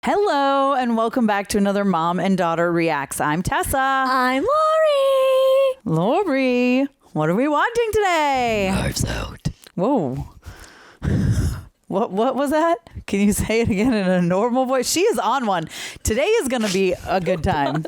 Hello, and welcome back to another Mom and Daughter Reacts. I'm Tessa. I'm Lorie. Lorie, what are we watching today? Knives Out. Whoa. What was that? Can you say it again in a normal voice? She is on one. Today is going to be a good time.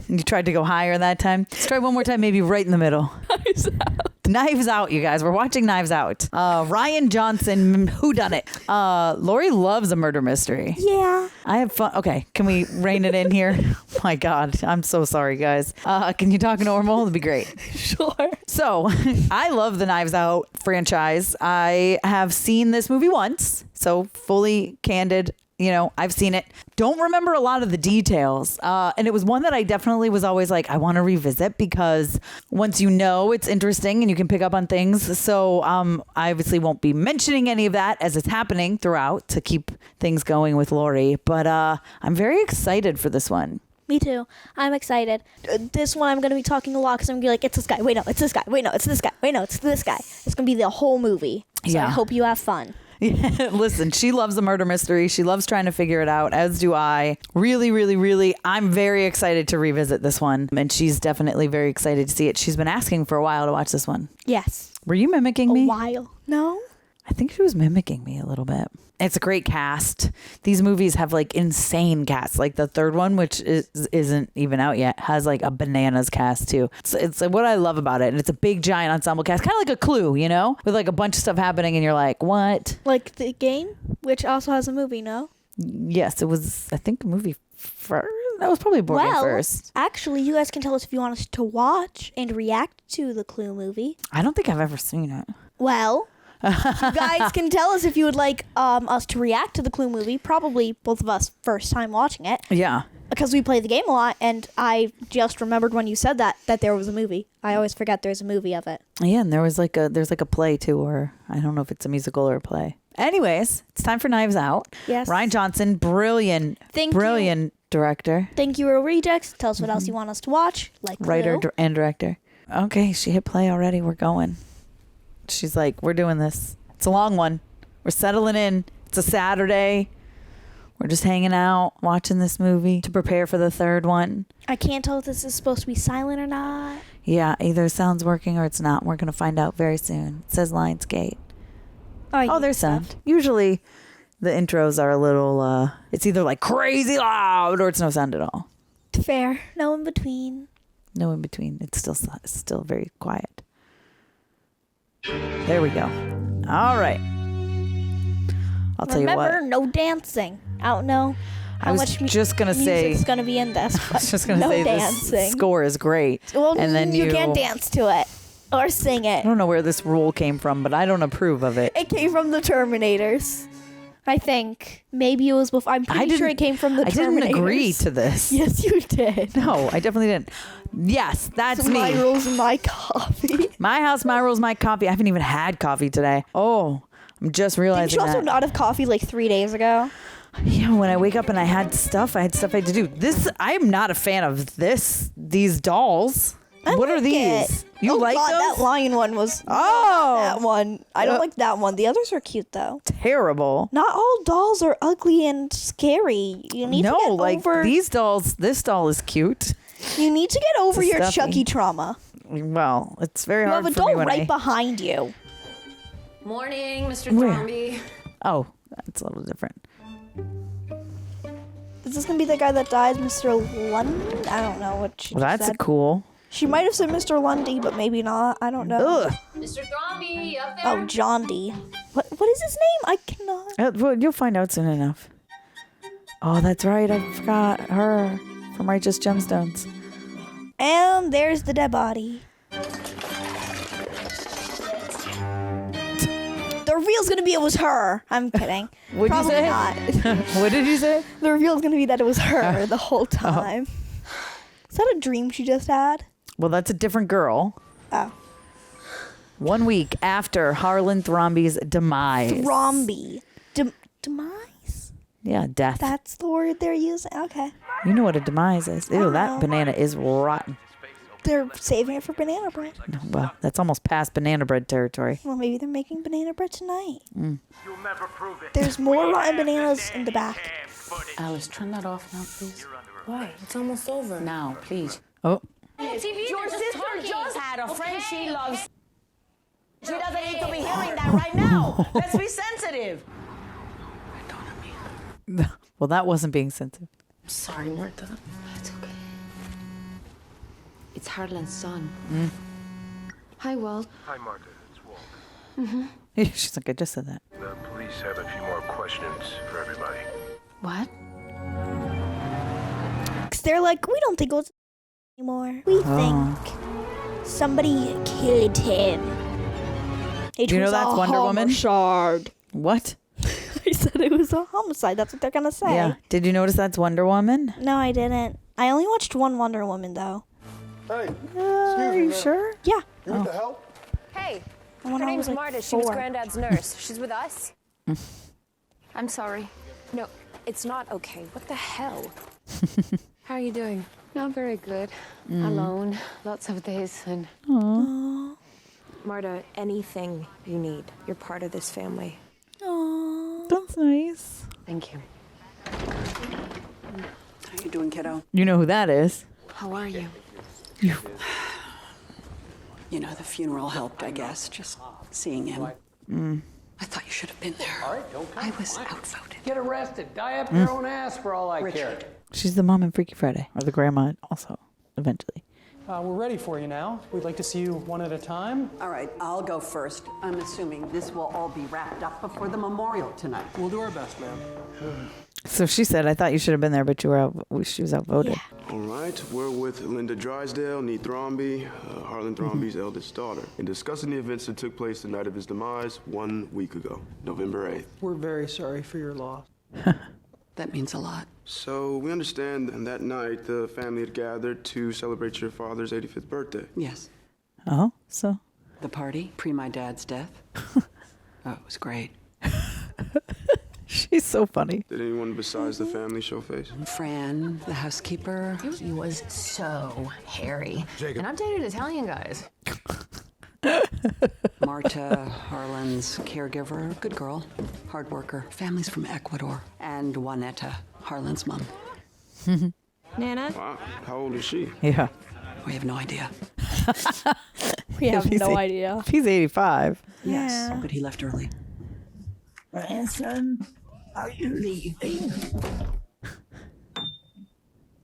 You tried to go higher that time. Let's try one more time, maybe right in the middle. Knives Out. Knives Out, you guys. We're watching Knives Out. Rian Johnson, WHODUNNIT. Lorie loves a murder mystery. Yeah. I have fun. Okay, can we rein it in here? My God, I'm so sorry, guys. Can you talk normal? It'd be great. Sure. So, I love the Knives Out franchise. I have seen this movie once, so fully candid. You know, I've seen it. Don't remember a lot of the details. And it was one that I definitely was always like, I want to revisit because once you know, it's interesting and you can pick up on things. So I obviously won't be mentioning any of that as it's happening throughout to keep things going with Lorie. But I'm very excited for this one. Me too. I'm excited. This one I'm going to be talking a lot because I'm going to be like, it's this guy. Wait, no, it's this guy. Wait, no, it's this guy. Wait, no, it's this guy. It's going to be the whole movie. So Yeah. I hope you have fun. Yeah, listen, she loves a murder mystery. She loves trying to figure it out, as do I. Really, I'm very excited to revisit this one. And she's definitely very excited to see it. She's been asking for a while to watch this one. Yes. Were you mimicking me? A while. No? I think she was mimicking me a little bit. It's a great cast. These movies have like insane casts. Like the third one, which isn't even out yet, has like a bananas cast too. It's what I love about it. And it's a big giant ensemble cast, kind of like a Clue, you know, with like a bunch of stuff happening and you're like, what? Like the game, which also has a movie, no? Yes, it was, I think, a movie first. That was probably a board game first. Actually, you guys can tell us if you want us to watch and react to the Clue movie. I don't think I've ever seen it. Well, you guys can tell us if you would like us to react to the Clue movie. Probably both of us first time watching it. Yeah. Because we play the game a lot, and I just remembered when you said that there was a movie. I always forget there's a movie of it. Yeah, and there's like a play too, or I don't know if it's a musical or a play. Anyways, it's time for Knives Out. Yes. Rian Johnson, brilliant director. Thank you, Real Rejects. Tell us what else you want us to watch. Like Clue. Writer and director. Okay, she hit play already. We're going. She's like, we're doing this. It's a long one. We're settling in. It's a Saturday. We're just hanging out, watching this movie to prepare for the third one. I can't tell if this is supposed to be silent or not. Yeah, either sound's working or it's not. We're going to find out very soon. It says Lionsgate. Oh, there's sound. Usually the intros are a little, it's either like crazy loud or it's no sound at all. Fair. No in between. No in between. It's still very quiet. There we go. All right. I'll tell you what. Remember, no dancing. I don't know how much just gonna say music's going to be in this. I was just gonna no say dancing. This score is great. Well, and then you can't dance to it or sing it. I don't know where this rule came from, but I don't approve of it. It came from the Terminators. I think. Maybe it was before. I'm pretty sure it came from the Terminators. I didn't agree to this. Yes, you did. No, I definitely didn't. Yes, that's me. My rules, my coffee. My house, my rules, my coffee. I haven't even had coffee today. Oh, I'm just realizing Did you also not have coffee like 3 days ago? Yeah, when I wake up and I had stuff I had to do. I am not a fan of these dolls. What are these? You like those? That lion one was. Oh, that one. I don't like that one. The others are cute though. Terrible. Not all dolls are ugly and scary. You need to get over these dolls. This doll is cute. You need to get over your stuffy. Chucky trauma. Well, it's very hard You have a for me doll when right behind you. Morning, Mr. Thromby. Oh, that's a little different. Is this gonna be the guy that dies, Mr. Lundy? I don't know what she Well, that's said. cool. She might have said Mr. Lundy, but maybe not. I don't know. Ugh. Mr. Thromby, up there? Oh, John D. What is his name? I cannot. Well, you'll find out soon enough. Oh, that's right. I forgot her from Righteous Gemstones. And there's the dead body. The reveal's gonna be it was her. I'm kidding. What'd Probably you say? not. What did you say? The reveal's gonna be that it was her the whole time. Is that a dream she just had? Well, that's a different girl. Oh. 1 week after Harlan Thrombey's demise. Thrombey. Demise? Yeah, death. That's the word they're using? Okay. You know what a demise is. Ew, know. that banana is rotten. They're saving it for banana bread. Well, that's almost past banana bread territory. Well, maybe they're making banana bread tonight. You'll never prove it. There's more rotten bananas in the back. Alice, turn that off now, please. Why? It's almost over. Now, please. Oh, Your sister just had a friend she loves. She doesn't need to be hearing that right now. Let's be sensitive. well, that wasn't being sensitive. Sorry, Marta. It's okay. It's Harlan's son. Hi, Walt. Hi, Marta. It's Walt. She's like, I just said that. The police have a few more questions for everybody. What? Because they're like, we don't think it was anymore. We think somebody killed him. Do you know that's Wonder Woman? Homicide. What? I said it was a homicide. That's what they're going to say. Yeah. Did you notice that's Wonder Woman? No, I didn't. I only watched one Wonder Woman, though. Hey, Are you sure? Yeah. you need the help? Hey, When her I name's was, like, Marta. She was 4. Granddad's nurse. She's with us. I'm sorry. No, it's not okay. What the hell? How are you doing? Not very good. Alone. Lots of days and... Marta, anything you need. You're part of this family. Aww. That's nice. Thank you. How you doing, kiddo? You know who that is. How are you? You know, the funeral helped, I guess, just seeing him. I thought you should have been there. I was outvoted. Get arrested. Die up your own ass for all I care. She's the mom in Freaky Friday. Or the grandma also, eventually. We're ready for you now. We'd like to see you one at a time. All right, I'll go first. I'm assuming this will all be wrapped up before the memorial tonight. We'll do our best, ma'am. So she said, I thought you should have been there, but you were out, she was outvoted. All right, we're with Linda Drysdale, nee Thrombey, Harlan Thrombey's eldest daughter, and discussing the events that took place the night of his demise 1 week ago, November 8th. We're very sorry for your loss. That means a lot. So we understand that that night the family had gathered to celebrate your father's 85th birthday. Yes. Oh, so? The party, pre my dad's death. Oh, it was great. She's so funny. Did anyone besides the family show face? Fran, the housekeeper. He was so hairy. And I've dated Italian guys. Marta, Harlan's caregiver. Good girl. Hard worker. Family's from Ecuador. And Juanetta, Harlan's mom. Nana? Wow, how old is she? Yeah. We have no idea. We have He's no a- idea. He's 85. Yes, but he left early. Ransom, are you leaving?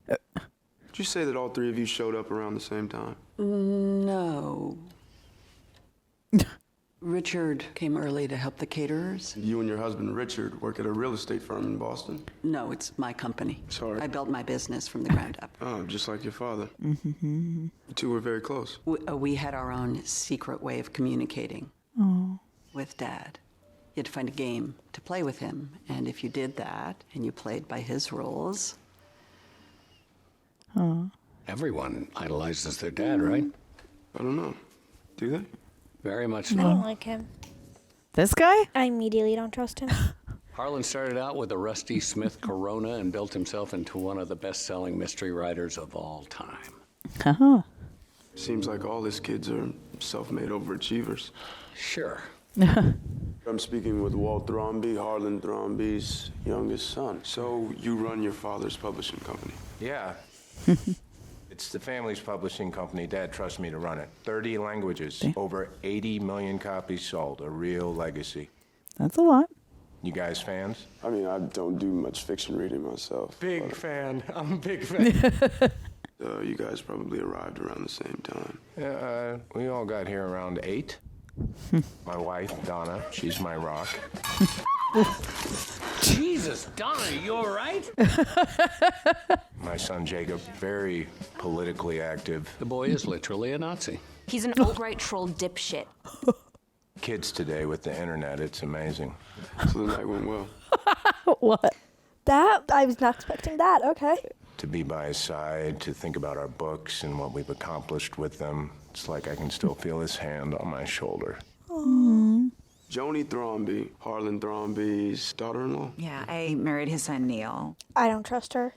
Did you say that all three of you showed up around the same time? No. Richard came early to help the caterers. You and your husband Richard work at a real estate firm in Boston? No, it's my company. Sorry. I built my business from the ground up. Oh, just like your father. Mm-hmm. You two were very close. We had our own secret way of communicating with Dad. You had to find a game to play with him, and if you did that and you played by his rules, Everyone idolizes their dad, right? I don't know. Do they? Very much I so. don't like him. This guy? I immediately don't trust him. Harlan started out with a Rusty Smith Corona and built himself into one of the best-selling mystery writers of all time. Uh-huh. Seems like all his kids are self-made overachievers. Sure. I'm speaking with Walt Thrombey, Harlan Thrombey's youngest son. So you run your father's publishing company? Yeah. It's the family's publishing company. Dad trusts me to run it. 30 languages, over 80 million copies sold. A real legacy. That's a lot. You guys fans? I mean, I don't do much fiction reading myself. Big fan. I'm a big fan. You guys probably arrived around the same time. Yeah, we all got here around 8. My wife, Donna, she's my rock. Jesus, Donna, you all right? My son, Jacob, very politically active. The boy is literally a Nazi. He's an alt-right troll dipshit. Kids today with the internet, it's amazing. So the night went well. What? That? I was not expecting that. Okay. To be by his side, to think about our books and what we've accomplished with them. It's like I can still feel his hand on my shoulder. Joni Thrombey, Harlan Thrombey's daughter-in-law? Yeah, I married his son Neil. I don't trust her.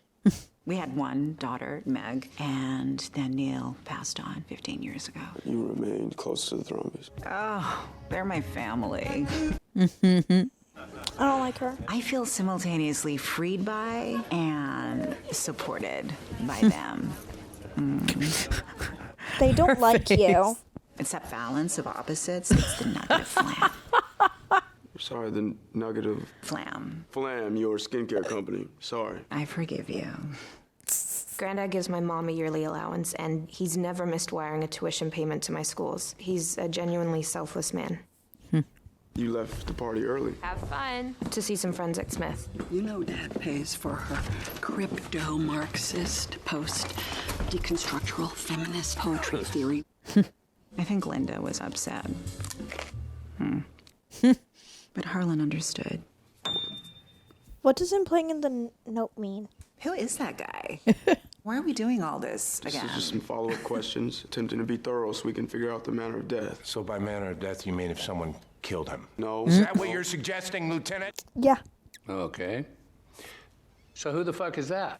We had one daughter, Meg, and then Neil passed on 15 years ago. You remained close to the Thrombeys. Oh, they're my family. I don't like her. I feel simultaneously freed by and supported by them. They don't like you. It's that balance of opposites. It's the nugget of flam. Sorry, the nugget of... Flam. Flam, your skincare company. Sorry. I forgive you. Granddad gives my mom a yearly allowance, and he's never missed wiring a tuition payment to my schools. He's a genuinely selfless man. You left the party early. Have fun. To see some friends at Smith. You know Dad pays for her crypto-Marxist, post-deconstructural feminist poetry theory. I think Linda was upset. But Harlan understood. What does him playing in the note mean? Who is that guy? Why are we doing all this again? This is just some follow-up questions, attempting to be thorough so we can figure out the manner of death. So by manner of death, you mean if someone killed him? No. Is that what you're suggesting, Lieutenant? Yeah. Okay. So who the fuck is that?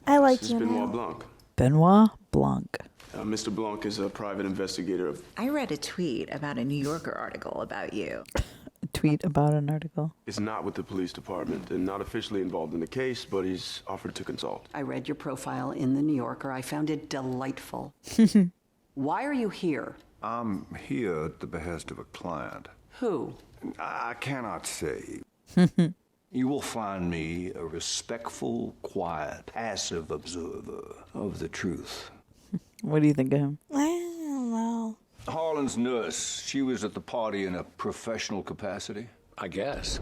I like This you is Benoit now. Blanc. Benoit Blanc. Mr. Blanc is a private investigator of... I read a tweet about a New Yorker article about you. A tweet about an article. Is not with the police department and not officially involved in the case, but he's offered to consult. I read your profile in the New Yorker. I found it delightful. Why are you here? I'm here at the behest of a client. Who? I cannot say. You will find me a respectful, quiet, passive observer of the truth. What do you think of him? I don't know. Harlan's nurse, she was at the party in a professional capacity? I guess.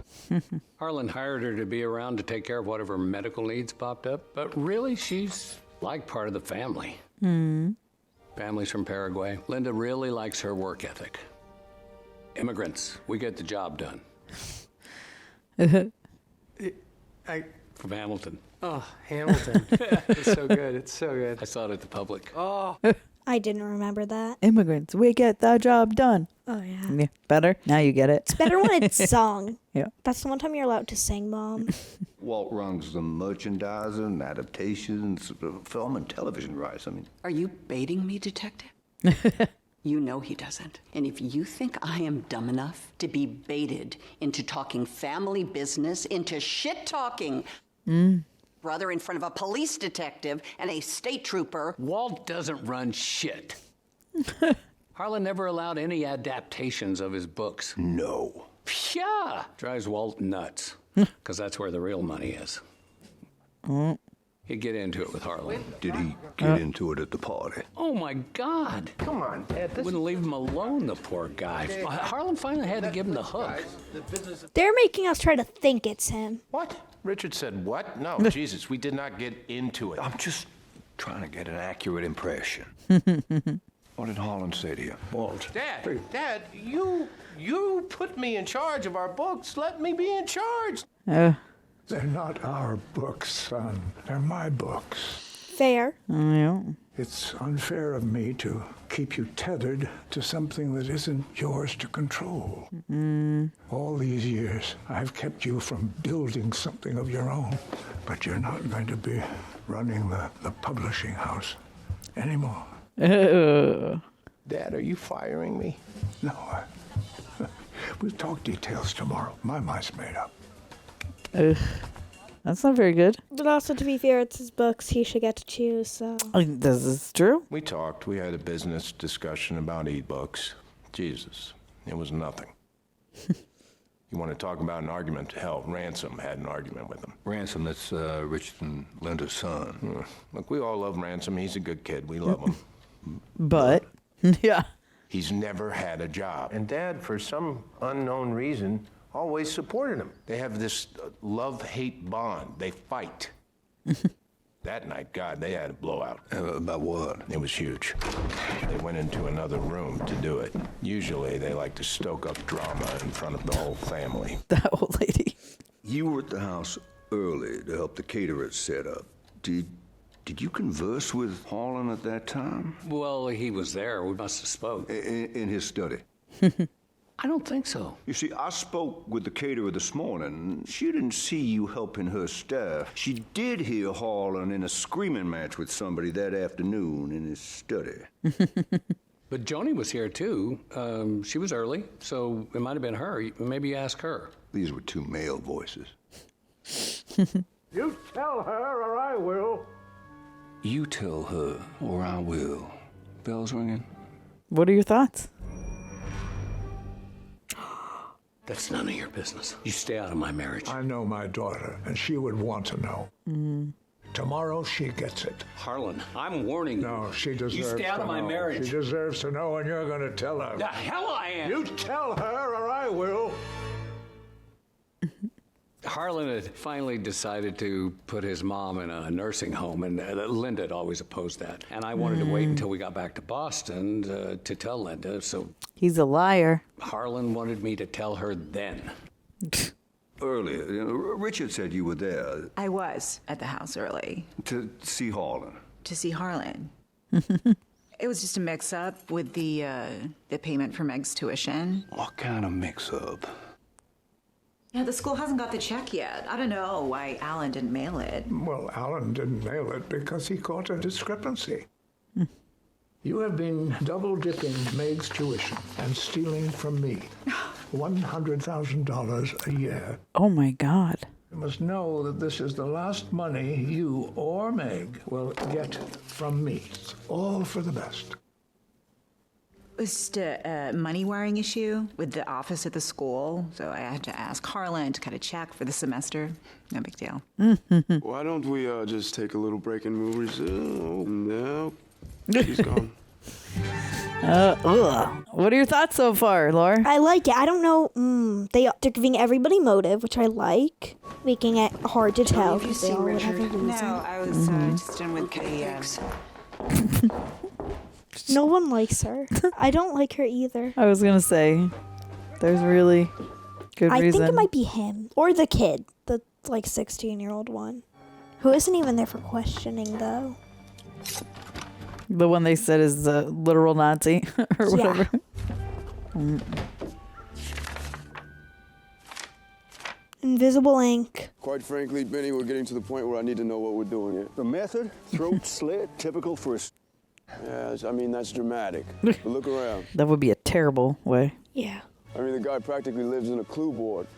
Harlan hired her to be around to take care of whatever medical needs popped up, but really, she's like part of the family. Family's from Paraguay. Linda really likes her work ethic. Immigrants, we get the job done. From Hamilton. Oh, Hamilton. It's so good. It's so good. I saw it at the Public. Oh. I didn't remember that. Immigrants, we get the job done. Oh, yeah. Yeah, better? Now you get it. It's better when it's sung. Yeah. That's the one time you're allowed to sing, Mom. Walt runs the merchandising, adaptations, film and television rights. I mean, Are you baiting me, Detective? You know he doesn't. And if you think I am dumb enough to be baited into talking family business, into shit-talking brother in front of a police detective and a state trooper... Walt doesn't run shit. Harlan never allowed any adaptations of his books. no. Yeah. Drives Walt nuts, because that's where the real money is. He'd get into it with Harlan. Did he get into it at the party? Oh, my God. Come on, Dad. Wouldn't leave him alone, the poor guy. Harlan finally had to give him the hook. They're making us try to think it's him. What? Richard said what? No, Jesus, we did not get into it. I'm just trying to get an accurate impression. What did Harlan say to you? Walt. Dad, you put me in charge of our books. Let me be in charge. They're not our books, son. They're my books. Fair. Yeah. It's unfair of me to keep you tethered to something that isn't yours to control. All these years, I've kept you from building something of your own, but you're not going to be running the publishing house anymore. Dad, are you firing me? No, we'll talk details tomorrow. My mind's made up. That's not very good. But also, to be fair, it's his books. He should get to choose, so... This is true. We talked. We had a business discussion about e-books. Jesus, it was nothing. You want to talk about an argument? Hell, Ransom had an argument with him. Ransom, that's Richard and Linda's son. Look, we all love Ransom. He's a good kid. We love him. But, yeah. He's never had a job. And Dad, for some unknown reason, always supported him. They have this love-hate bond. They fight. That night, God, they had a blowout. About what? It was huge. They went into another room to do it. Usually, they like to stoke up drama in front of the whole family. That old lady. You were at the house early to help the caterers set up. Did you converse with Harlan at that time? Well, he was there. We must have spoke. In his study? I don't think so. You see, I spoke with the caterer this morning. She didn't see you helping her staff. She did hear Harlan in a screaming match with somebody that afternoon in his study. But Joni was here, too. She was early, so it might have been her. Maybe ask her. These were two male voices. You tell her or I will. You tell her or I will. Bells ringing? What are your thoughts? That's none of your business. You stay out of my marriage. I know my daughter, and she would want to know. Tomorrow she gets it. Harlan, I'm warning you. No, she deserves You stay out of my marriage. She deserves to know, and you're going to tell her. The hell I am! You tell her or I will. Harlan had finally decided to put his mom in a nursing home, and Linda had always opposed that. And I wanted to wait until we got back to Boston to tell Linda, so... He's a liar. Harlan wanted me to tell her then. Earlier, Richard said you were there. I was at the house early. To see Harlan. To see Harlan. It was just a mix-up with the payment for Meg's tuition. What kind of mix-up? Yeah, the school hasn't got the check yet. I don't know why Alan didn't mail it. Well, Alan didn't mail it because he caught a discrepancy. You have been double-dipping Meg's tuition and stealing from me $100,000 a year. Oh, my God. You must know that this is the last money you or Meg will get from me. It's all for the best. It was just a money wiring issue with the office at the school, so I had to ask Harlan to cut a check for the semester. No big deal. Why don't we just take a little break in movies? No, she's gone. What are your thoughts so far, Laura? I like it. I don't know. They're giving everybody motive, which I like, making it hard to tell because they all would have a reason. No, I was just done with the... No one likes her. I don't like her either. I was going to say, there's really good reason. I think it might be him or the kid, the 16-year-old one, who isn't even there for questioning, though. The one they said is the literal Nazi or whatever. Yeah. Invisible ink. Quite frankly, Benny, we're getting to the point where I need to know what we're doing here. The method? Throat slit, typical for a... Yeah, I mean, that's dramatic. But look around. That would be a terrible way. Yeah. I mean, the guy practically lives in a clue board.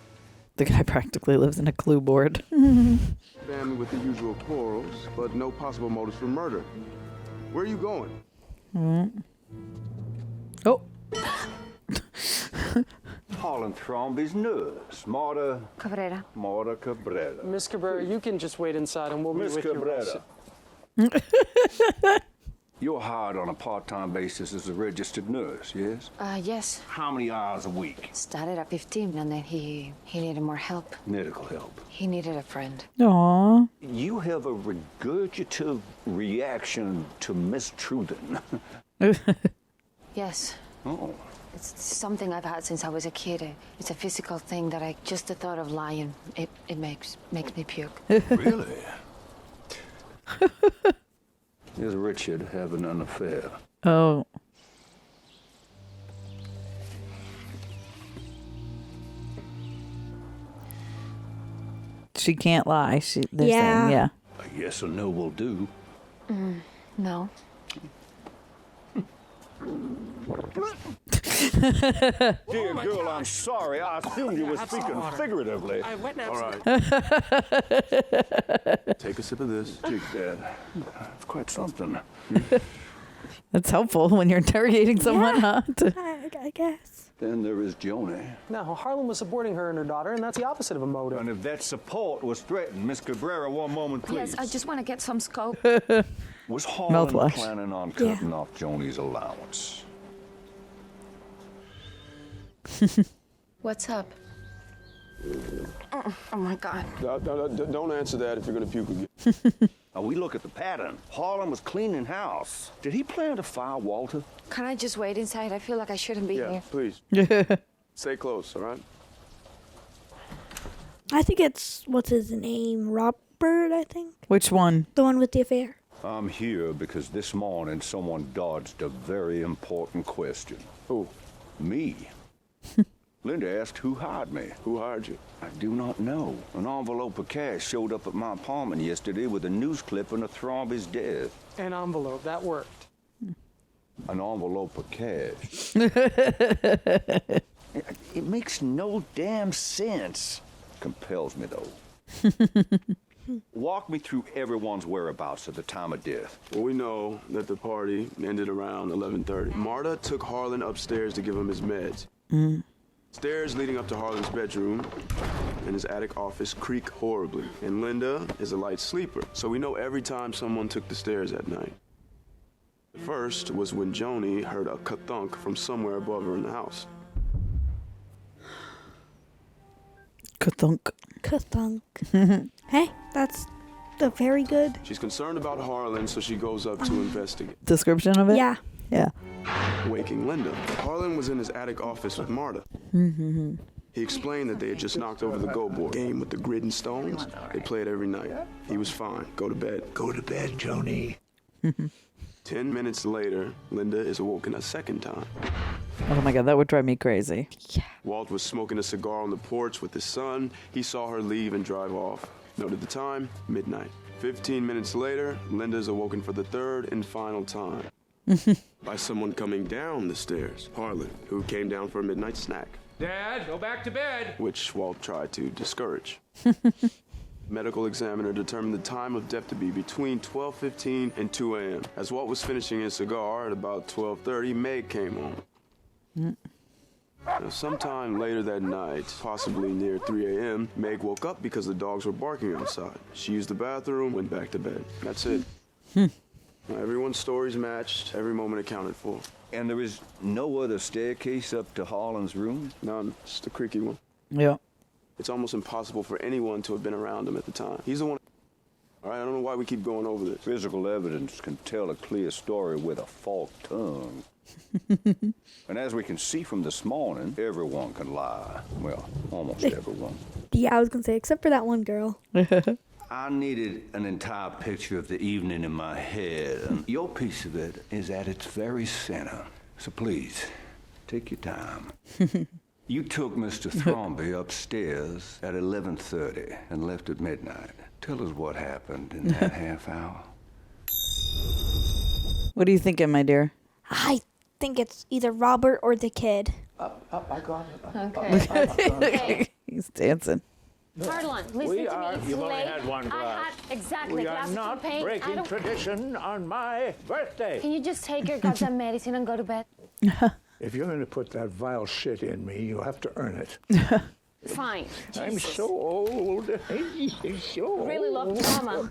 The guy practically lives in a clue board. Family with the usual quarrels, but no possible motives for murder. Where are you going? Oh. Harlan Thrombey's nurse, Marta Cabrera. Marta Cabrera. Miss Cabrera, you can just wait inside and we'll meet Miss with Cabrera. you. You're hired on a part-time basis as a registered nurse, yes? Yes. How many hours a week? Started at 15, and then he needed more help. Medical help. He needed a friend. Aww. You have a regurgitative reaction to mistruding. Yes. Oh. It's something I've had since I was a kid. It's a physical thing that just the thought of lying, it makes me puke. Really? Is Richard having an affair? Oh. She can't lie. They're saying, yeah. A yes or no will do. No. Dear girl, I'm sorry. I assumed you were speaking figuratively. All right. Take a sip of this. Take that. It's quite something. That's helpful when you're interrogating someone, huh? I guess. Then there is Joni. No, Harlan was supporting her and her daughter, and that's the opposite of a motive. And if that support was threatened, Miss Cabrera, one moment, please. Yes, I just want to get some scope. Was Harlan Mouthwash. planning on cutting off Joni's allowance? What's up? Oh my God. Don't answer that if you're going to puke again. Now, we look at the pattern. Harlan was cleaning house. Did he plan to fire Walter? Can I just wait inside? I feel like I shouldn't be Yeah, here. please. Stay close, all right? I think it's, what's his name? Robert, I think? Which one? The one with the affair. I'm here because this morning someone dodged a very important question. Who? Me. Linda asked who hired me. Who hired you? I do not know. An envelope of cash showed up at my apartment yesterday with a news clipping of Thrombey's death. An envelope, that worked. An envelope of cash. It makes no damn sense. Compels me, though. Walk me through everyone's whereabouts at the time of death. Well, we know that the party ended around 11:30. Marta took Harlan upstairs to give him his meds. Stairs leading up to Harlan's bedroom and his attic office creak horribly. And Linda is a light sleeper, so we know every time someone took the stairs at night. The first was when Joni heard a ka-thunk from somewhere above her in the house. Ka-thunk. Ka-thunk. Hey, that's a very good She's concerned about Harlan, so she goes up to investigate. Description of it? Yeah. Yeah. Waking Linda. Harlan was in his attic office with Marta. He explained that they had just knocked over the go board game with the grid and stones. They play it every night. He was fine. Go to bed. Go to bed, Joni. 10 minutes later, Linda is awoken a second time. Oh my God, that would drive me crazy. Walt was smoking a cigar on the porch with his son. He saw her leave and drive off. Noted the time, midnight. 15 minutes later, Linda is awoken for the third and final time. By someone coming down the stairs. Harlan, who came down for a midnight snack. Dad, go back to bed. Which Walt tried to discourage. Medical examiner determined the time of death to be between 12:15 and 2 a.m. As Walt was finishing his cigar at about 12:30, Meg came home. Now, sometime later that night, possibly near 3 a.m., Meg woke up because the dogs were barking outside. She used the bathroom, went back to bed. That's it. Now, everyone's stories matched, every moment accounted for. And there is no other staircase up to Harlan's room? None. It's the creaky one. Yeah. It's almost impossible for anyone to have been around him at the time. He's the one. All right, I don't know why we keep going over this. Physical evidence can tell a clear story with a forked tongue. And as we can see from this morning, everyone can lie. Well, almost everyone. Yeah, I was gonna say, except for that one girl. I needed an entire picture of the evening in my head, and your piece of it is at its very center. So please, take your time. You took Mr. Thrombey upstairs at 11:30 and left at midnight. Tell us what happened in that half hour. What are you thinking, my dear? I think it's either Robert or the kid. I got it. Okay. He's dancing. Harlan, listen to me. It's You've only late. had one glass. I had exactly We glass are of not champagne. I breaking don't- tradition on my birthday. Can you just take your goddamn medicine and go to bed? If you're going to put that vile shit in me, you'll have to earn it. Fine. I'm so old. So Really love old. drama.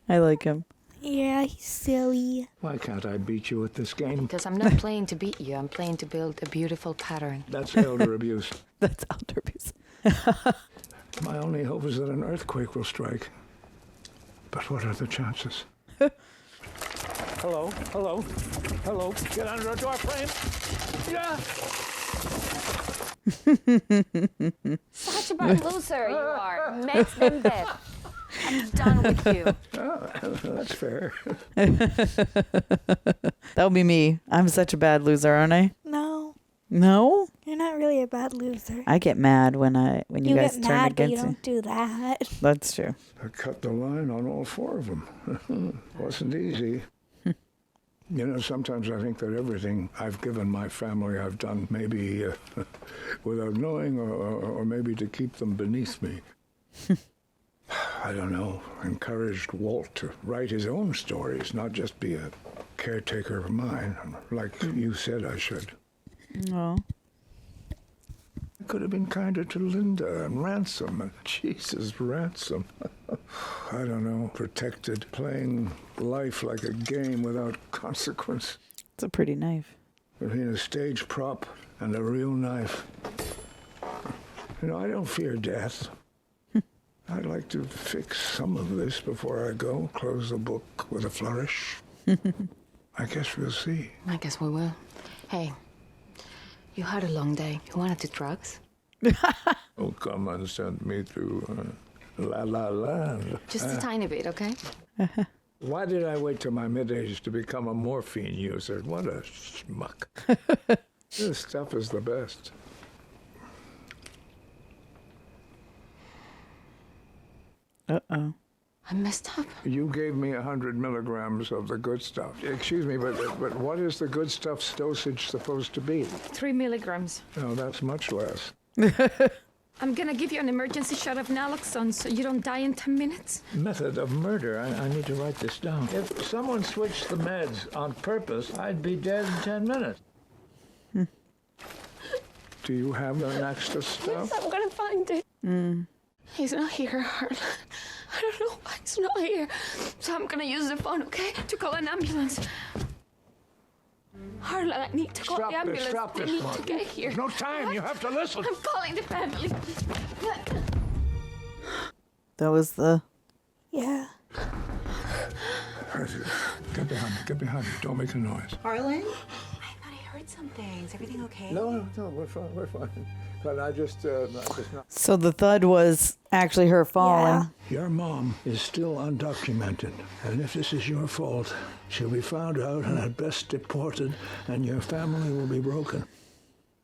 I like him. Yeah, he's silly. Why can't I beat you at this game? Because I'm not playing to beat you. I'm playing to build a beautiful pattern. That's elder abuse. That's elder abuse. My only hope is that an earthquake will strike. But what are the chances? Hello, hello, hello. Get under a door frame. Yeah. Such a bad loser you are. Makes them dead. I'm done with you. Oh, that's fair. That would be me. I'm such a bad loser, aren't I? No, No? you're not really a bad loser. I get mad when you guys get turn mad, but you against me. don't do that. That's true. I cut the line on all four of them. Wasn't easy. You know, sometimes I think that everything I've given my family I've done maybe without knowing or maybe to keep them beneath me. I don't know, encouraged Walt to write his own stories, not just be a caretaker of mine, like you said I should. Oh. I could have been kinder to Linda and Ransom. Jesus, Ransom. I don't know, protected, playing life like a game without consequence. It's a pretty knife. Between a stage prop and a real knife. You know, I don't fear death. I'd like to fix some of this before I go, close the book with a flourish. I guess we'll see. I guess we will. Hey, you had a long day. You wanted the drugs? Oh, come and send me to La La Land. Just a tiny bit, okay? Why did I wait till my mid-age to become a morphine user? What a schmuck. This stuff is the best. Uh-oh. I messed up. You gave me 100 milligrams of the good stuff. Excuse me, but what is the good stuff's dosage supposed to be? 3 milligrams. No, that's much less. I'm gonna give you an emergency shot of naloxone so you don't die in 10 minutes. Method of murder. I need to write this down. If someone switched the meds on purpose, I'd be dead in 10 minutes. Do you have an extra stuff? I'm gonna find it. He's not here, Harlan. I don't know why he's not here. So I'm gonna use the phone, okay? To call an ambulance. Harlan, I need to call the ambulance. Stop They this, need Mark. to get here. There's no time. You have to listen. I'm calling the family. That was the... Yeah. Get behind me. Get behind me. Don't make a noise. Harlan? I thought I heard something. Is everything okay? No, we're fine. We're fine. But I just not. So the thud was actually her falling. Your mom is still undocumented, and if this is your fault, she'll be found out and at best deported, and your family will be broken.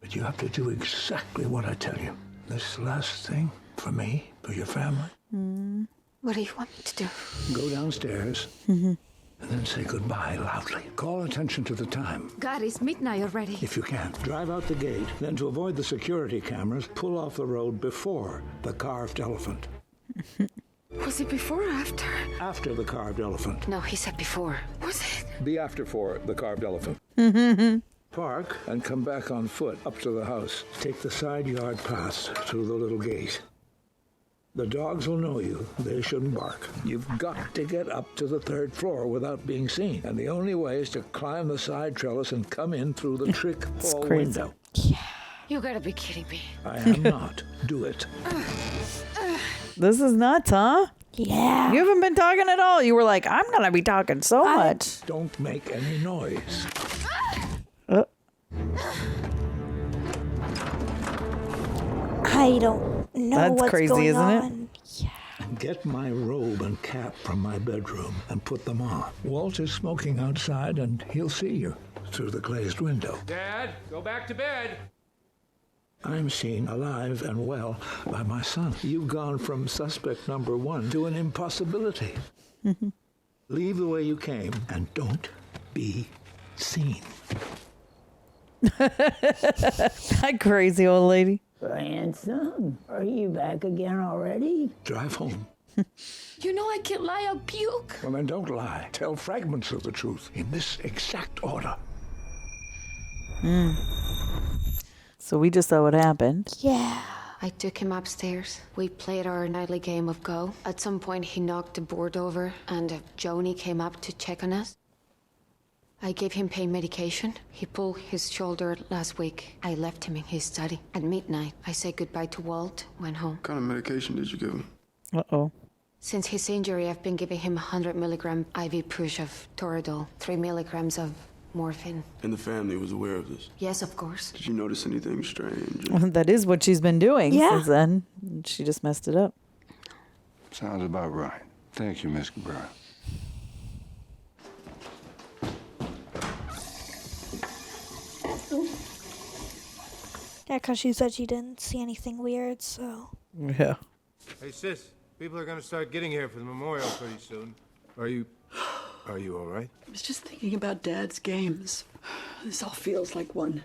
But you have to do exactly what I tell you. This last thing, for me, for your family. What do you want me to do? Go downstairs, and then say goodbye loudly. Call attention to the time. God, it's midnight already. If you can, drive out the gate. Then to avoid the security cameras, pull off the road before the carved elephant. Was it before or after? After the carved elephant. No, he said before. Was it? Be after for the carved elephant. Park and come back on foot up to the house. Take the side yard path through the little gate. The dogs will know you. They shouldn't bark. You've got to get up to the 3rd floor without being seen. And the only way is to climb the side trellis and come in through the trick hall window. You gotta be kidding me. I am not. Do it. This is nuts, huh? Yeah. You haven't been talking at all. You were like, I'm going to be talking so much. Don't make any noise. I don't know That's what's crazy, going isn't it? on. Get my robe and cap from my bedroom and put them on. Walt is smoking outside and he'll see you through the glazed window. Dad, go back to bed. I'm seen alive and well by my son. You've gone from suspect number 1 to an impossibility. Leave the way you came and don't be seen. That crazy old lady. Ransom, are you back again already? Drive home. You know I can't lie, I'll puke. Well, then don't lie. Tell fragments of the truth in this exact order. So we just saw what happened. Yeah. I took him upstairs. We played our nightly game of Go. At some point, he knocked the board over, and Joni came up to check on us. I gave him pain medication. He pulled his shoulder last week. I left him in his study. At midnight, I said goodbye to Walt, went home. What kind of medication did you give him? Uh-oh. Since his injury, I've been giving him 100 milligram IV push of Toradol, 3 milligrams of morphine. And the family was aware of this? Yes, of course. Did you notice anything strange? That is what she's been doing since then. She just messed it up. Sounds about right. Thank you, Miss Cabrera. Yeah, because she said she didn't see anything weird, so. Yeah. Hey, sis, people are gonna start getting here for the memorial pretty soon. Are you all right? I was just thinking about Dad's games. This all feels like one.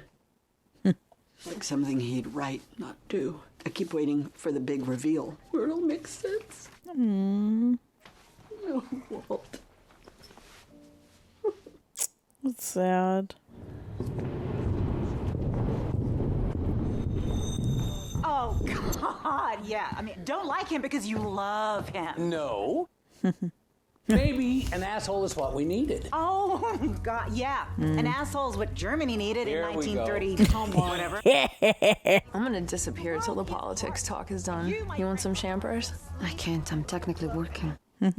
Like something he'd write, not do. I keep waiting for the big reveal where it'll make sense. Mm. No, Walt. It's sad. Oh, God, yeah. I mean, don't like him because you love him. No. Maybe an asshole is what we needed. Oh, God, yeah. An asshole is what Germany needed Here in we go. 1930, whatever. I'm gonna disappear till the politics talk is done. You want some champers? I can't. I'm technically working. There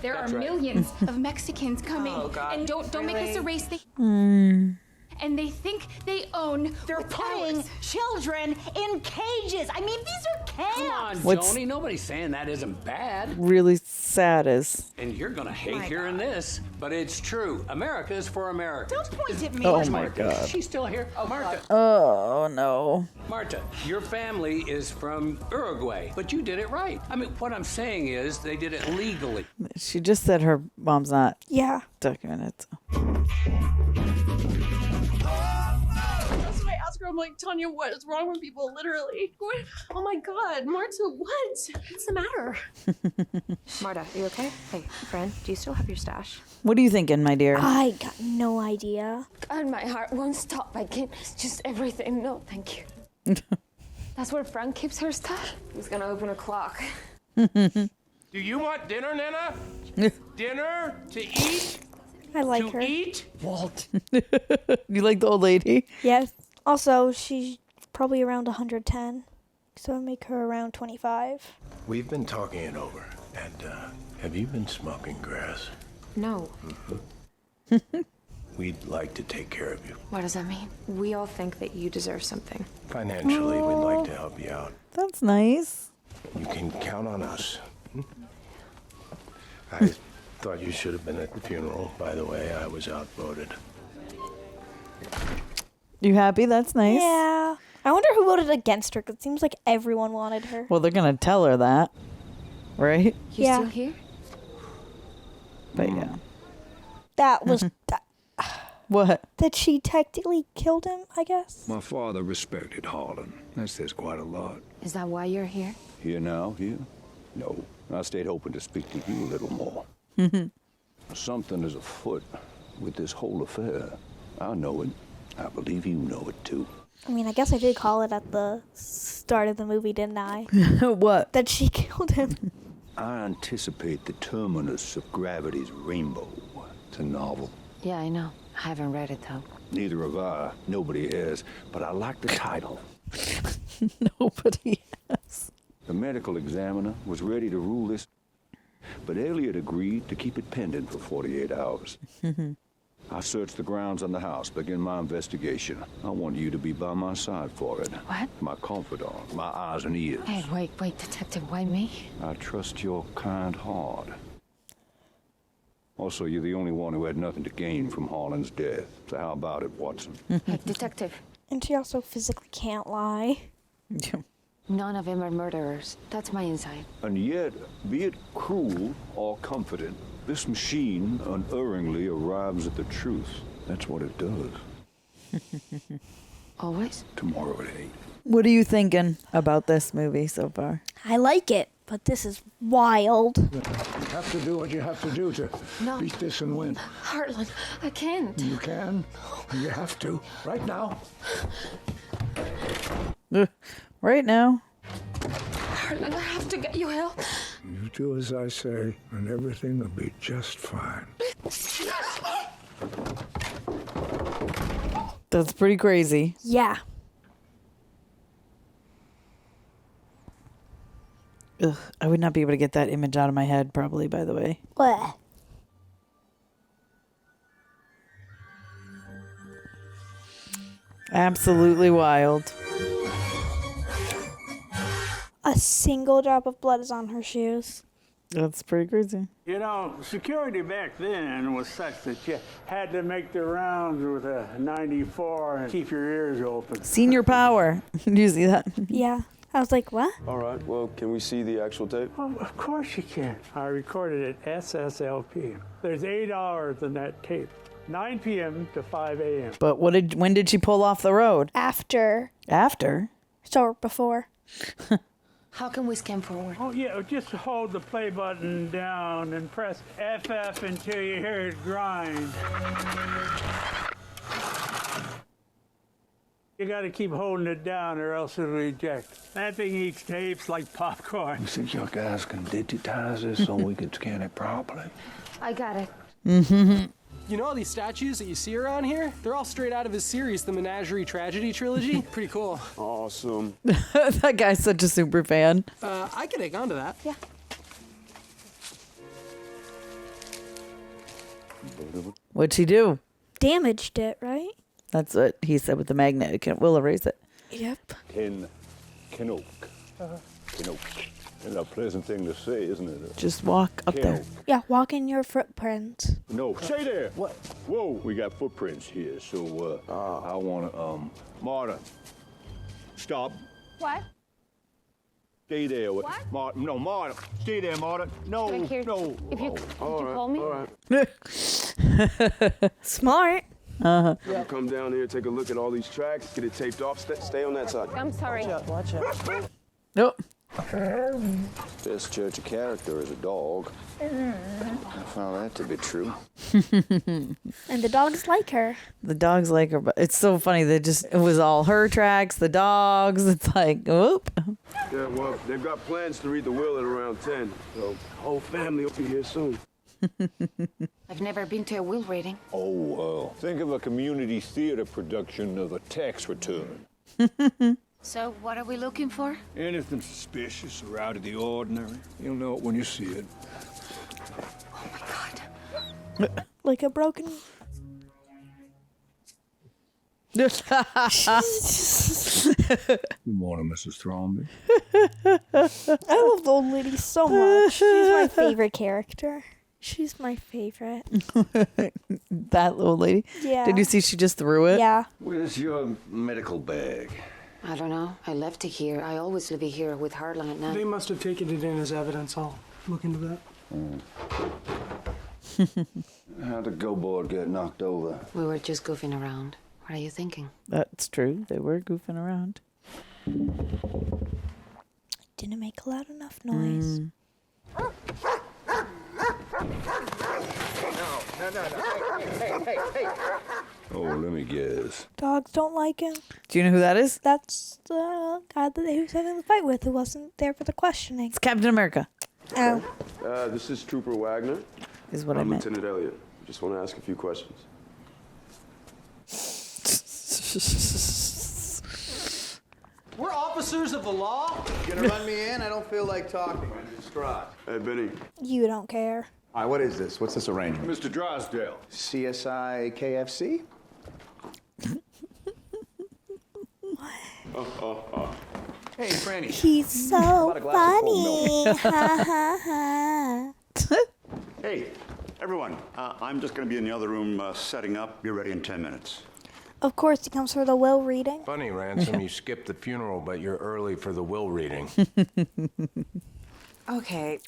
That's are right. millions of Mexicans coming. Oh, God. And don't make us erase the... and they think they own. They're putting children in cages. I mean, these are camps. Come on, What's- Joni. Nobody's saying that isn't bad. Really sad is. And you're gonna hate hearing this, but it's true. America is for Americans. Don't point at me. Oh Where's my Marta? God. She's still here. Oh, Marta. Oh no. Marta, your family is from Uruguay, but you did it right. I mean, what I'm saying is they did it legally. She just said her mom's not Yeah. documented. So. That's what I ask her. I'm like, Tanya, what is wrong with people? Literally. What? Oh my God, Marta, what? What's the matter? Marta, are you okay? Hey, friend, do you still have your stash? What are you thinking, my dear? I got no idea. God, my heart won't stop. I can't. Just everything. No, thank you. That's where Frank keeps her stuff. He's gonna open a clock. Do you want dinner, Nana? Dinner to eat? I like to her. eat? Walt. You like the old lady? Yes. Also, she's probably around 110. So I make her around 25. We've been talking it over, and have you been smoking grass? No. We'd like to take care of you. What does that mean? We all think that you deserve something. Financially, we'd like to help you out. That's nice. You can count on us. I thought you should have been at the funeral. By the way, I was outvoted. You happy? That's nice. Yeah. I wonder who voted against her, because it seems like everyone wanted her. Well, they're gonna tell her that, right? You Yeah. still here? But yeah. That was... What? that she technically killed him, I guess. My father respected Harlan. That says quite a lot. Is that why you're here? Here now, here? No. I stayed hoping to speak to you a little more. Something is afoot with this whole affair. I know it. I believe you know it too. I mean, I guess I did call it at the start of the movie, didn't I? What? That she killed him. I anticipate the terminus of Gravity's Rainbow. It's a novel. Yeah, I know. I haven't read it though. Neither have I. Nobody has. But I like the title. Nobody has. The medical examiner was ready to rule this, but Elliott agreed to keep it pending for 48 hours. I searched the grounds on the house, begin my investigation. I want you to be by my side for it. What? My confidant, my eyes and ears. Hey, wait, Detective, why me? I trust your kind heart. Also, you're the only one who had nothing to gain from Harlan's death. So how about it, Watson? Hey, Detective. And she also physically can't lie. None of them are murderers. That's my insight. And yet, be it cruel or comforting, this machine unerringly arrives at the truth. That's what it does. Always? Tomorrow at 8. What are you thinking about this movie so far? I like it, but this is wild. You have to do what you have to do to beat this and win. Harlan, I can't. You can, and you have to, right now. Right now. Harlan, I have to get you help. You do as I say, and everything will be just fine. That's pretty crazy. Yeah. Ugh, I would not be able to get that image out of my head, probably, by the way. What? Absolutely wild. A single drop of blood is on her shoes. That's pretty crazy. You know, security back then was such that you had to make the rounds with a 94 and keep your ears open. Senior power. Do you see that? Yeah. I was like, what? All right, well, can we see the actual tape? Well, of course you can. I recorded it SSLP. There's 8 hours in that tape. 9 p.m. to 5 a.m. But when did she pull off the road? After. After? So before. How can we scan forward? Oh, yeah, just hold the play button down and press FF until you hear it grind. You gotta keep holding it down or else it'll reject. That thing eats tapes like popcorn. You think your guys can digitize this so we can scan it properly? I got it. You know all these statues that you see around here? They're all straight out of his series, the Menagerie Tragedy trilogy. Pretty cool. Awesome. That guy's such a super fan. I could hang on to that. Yeah. What'd she do? Damaged it, right? That's what he said with the magnet. We'll erase it. Yep. Kenoke. Kenoke. It's a pleasant thing to say, isn't it? Just walk up there. Yeah, walk in your footprints. No, stay there. What? Whoa, we got footprints here, so I want to, Marta, stop. What? Stay there. What? Marta, no, Marta, stay there, Marta. No, Back here. no. If you, did you call me? All right. Smart. Come down here, take a look at all these tracks, get it taped off. Stay on that side. I'm sorry. Watch out. Nope. Best judge of character is a dog. I found that to be true. And the dogs like her. The dogs like her, but it's so funny. It was all her tracks, the dogs. It's like, whoop. Yeah, well, they've got plans to read the will at around 10, so the whole family will be here soon. I've never been to a will reading. Oh, think of a community theater production of a tax return. So, what are we looking for? Anything suspicious or out of the ordinary. You'll know it when you see it. Oh my God. Like a broken... Good morning, Mrs. Thrombey. I love the old lady so much. She's my favorite character. She's my favorite. That little lady? Yeah. Did you see she just threw it? Yeah. Where's your medical bag? I don't know. I left it here. I always leave it here with Harlan at night. They must have taken it in as evidence. I'll look into that. How'd the go board get knocked over? We were just goofing around. What are you thinking? That's true. They were goofing around. Didn't make a loud enough noise. No. Hey. Oh, let me guess. Dogs don't like him. Do you know who that is? That's the guy that he was having the fight with who wasn't there for the questioning. It's Captain America. Oh. This is Trooper Wagner. Is what I'm I meant. Lieutenant Elliott. Just want to ask a few questions. We're officers of the law. You gonna run me in? I don't feel like talking. I'm distraught. Hey, Benny. You don't care. All right, what is this? What's this arrangement? Mr. Drysdale. CSI KFC? Hey, Franny. He's so funny. Ha ha ha. Hey, everyone. I'm just going to be in the other room setting up. Be ready in 10 minutes. Of course, he comes for the will reading. Funny, Ransom, you skipped the funeral, but you're early for the will reading. Okay.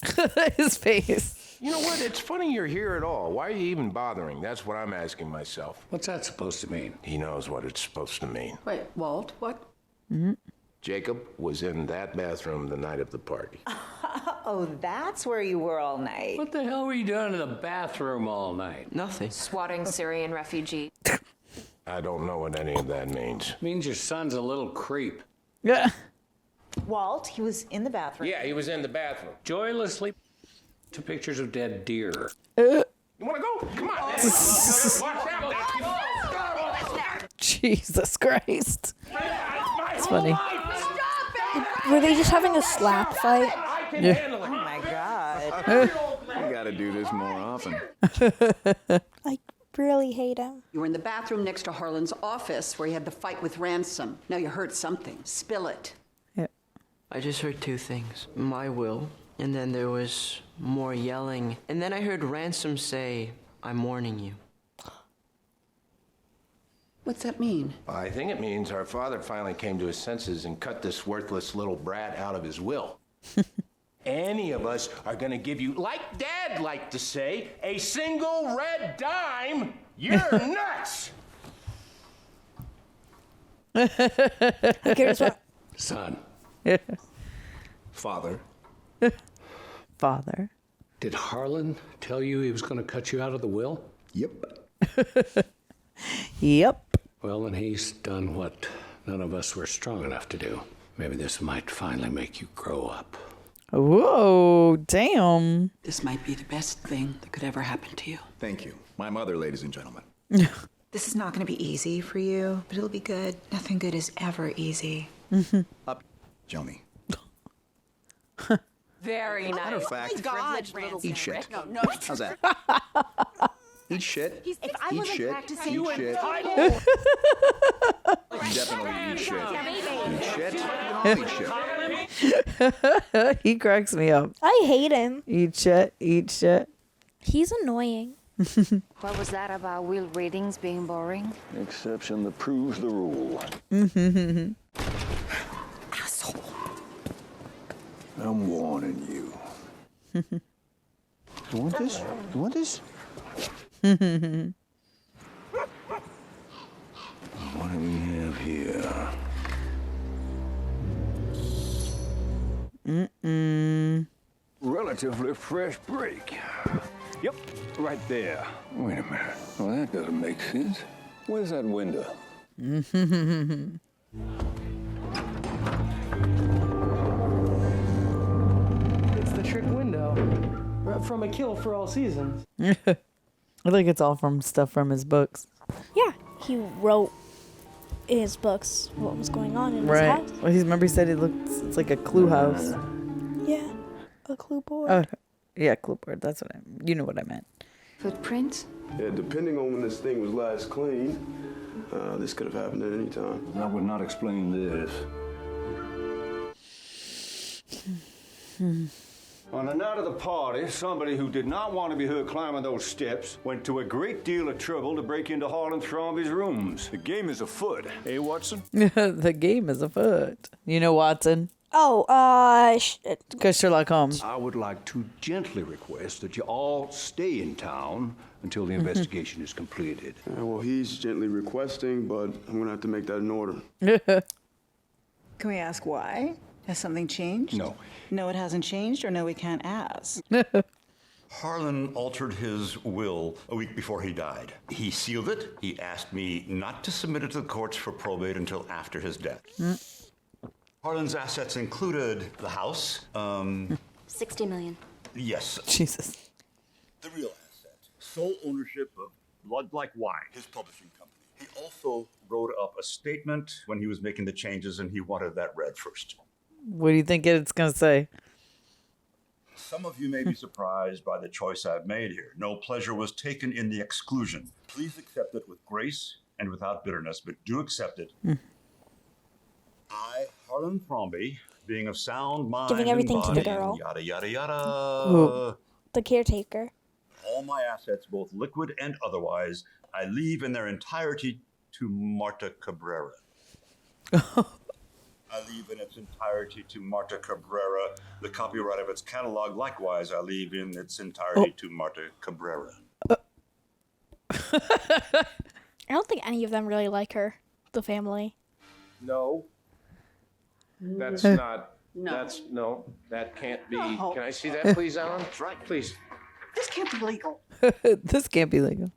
His face. You know what? It's funny you're here at all. Why are you even bothering? That's what I'm asking myself. What's that supposed to mean? He knows what it's supposed to mean. Wait, Walt, what? Jacob was in that bathroom the night of the party. Oh, that's where you were all night. What the hell were you doing in the bathroom all night? Nothing. Swatting Syrian refugee. I don't know what any of that means. Means your son's a little creep. Yeah. Walt, he was in the bathroom. Yeah, he was in the bathroom. Joylessly to pictures of dead deer. You want to go? Come on. Watch out. Jesus Christ. It's funny. Were they just having a slap fight? Yeah. Oh my God. We gotta do this more often. I really hate him. You were in the bathroom next to Harlan's office where he had the fight with Ransom. Now you heard something. Spill it. I just heard two things. My will, and then there was more yelling. And then I heard Ransom say, I'm warning you. What's that mean? I think it means our father finally came to his senses and cut this worthless little brat out of his will. Any of us are going to give you, like Dad liked to say, a single red dime. You're nuts. Son. Father. Father. Did Harlan tell you he was going to cut you out of the will? Yep. Yep. Well, then he's done what none of us were strong enough to do. Maybe this might finally make you grow up. Whoa, damn. This might be the best thing that could ever happen to you. Thank you. My mother, ladies and gentlemen. This is not going to be easy for you, but it'll be good. Nothing good is ever easy. Up, Joni. Very nice. Matter of fact, God, eat shit. No. How's that? Eat shit. If I Eat wasn't shit. practicing, Eat shit. Definitely eat shit. Eat shit. Eat shit. He cracks me up. I hate him. Eat shit. Eat shit. He's annoying. What was that about Will readings being boring? Exception that proves the rule. Asshole. I'm warning you. You want this? You want this? What do we have here? Relatively fresh break. Yep, right there. Wait a minute. Well, that doesn't make sense. Where's that window? It's the trick window from A Kill for All Seasons. I think it's all from stuff from his books. Yeah, he wrote in his books what was going on in his Right. house. Well, remember he said it's like a clue house. Yeah, a clue board. Oh, yeah, clue board. That's what you know what I meant. Footprints? Yeah, depending on when this thing was last cleaned, this could have happened at any time. That would not explain this. On the night of the party, somebody who did not want to be heard climbing those steps went to a great deal of trouble to break into Harlan Thrombey's rooms. The game is afoot. Hey, Watson? The game is afoot. You know Watson? Oh, Because Sherlock Holmes. I would like to gently request that you all stay in town until the investigation is completed. Well, he's gently requesting, but I'm going to have to make that an order. Can we ask why? Has something changed? No. No, it hasn't changed, or no, we can't ask. Harlan altered his will a week before he died. He sealed it. He asked me not to submit it to the courts for probate until after his death. Harlan's assets included the house. $60 million. Yes. Jesus. The real asset. Sole ownership of Blood Like Wine, his publishing company. He also wrote up a statement when he was making the changes, and he wanted that read first. What do you think it's going to say? Some of you may be surprised by the choice I've made here. No pleasure was taken in the exclusion. Please accept it with grace and without bitterness, but do accept it. I, Harlan Thrombey, being of sound mind Giving everything and to body, the girl. yada, yada, yada. Ooh. The caretaker. All my assets, both liquid and otherwise, I leave in their entirety to Marta Cabrera. I leave in its entirety to Marta Cabrera. The copyright of its catalog, likewise, I leave in its entirety to Marta Cabrera. I don't think any of them really like her, the family. No. That's No. not. No. That's no. That can't be. No. Can I see that, please, Alan? That's right. Please. This can't be legal. This can't be legal.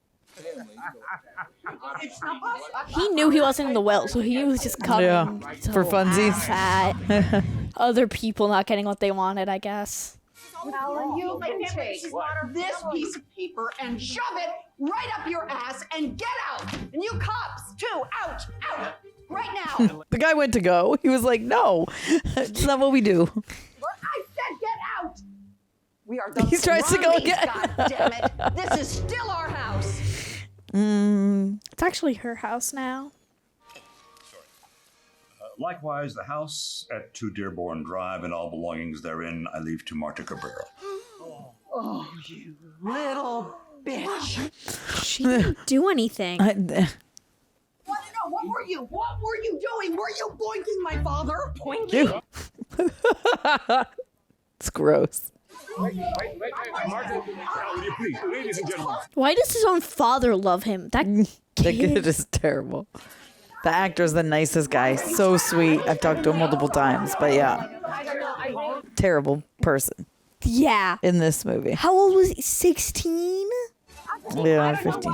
It's not possible. He knew he wasn't in the will, so he was just coming Yeah, for funsies. at other people not getting what they wanted, I guess. Alan, you can take this piece of paper and shove it right up your ass and get out. And you cops, too, out, right now. The guy went to go. He was like, no, that's not what we do. I said get out. We are the He tries to go Thrombeys, again. God damn it. This is still our house. It's actually her house now. Likewise, the house at 2 Dearborn Drive and all belongings therein I leave to Marta Cabrera. Oh, you little bitch. She didn't do anything. What were you? What were you doing? Were you boinking my father? Boinking? It's gross. Marta, will you please, ladies and gentlemen. Why does his own father love him? That The kid. kid is terrible. The actor's the nicest guy. So sweet. I've talked to him multiple times, but yeah. Terrible person Yeah. in this movie. How old was he? 16? Yeah, 15.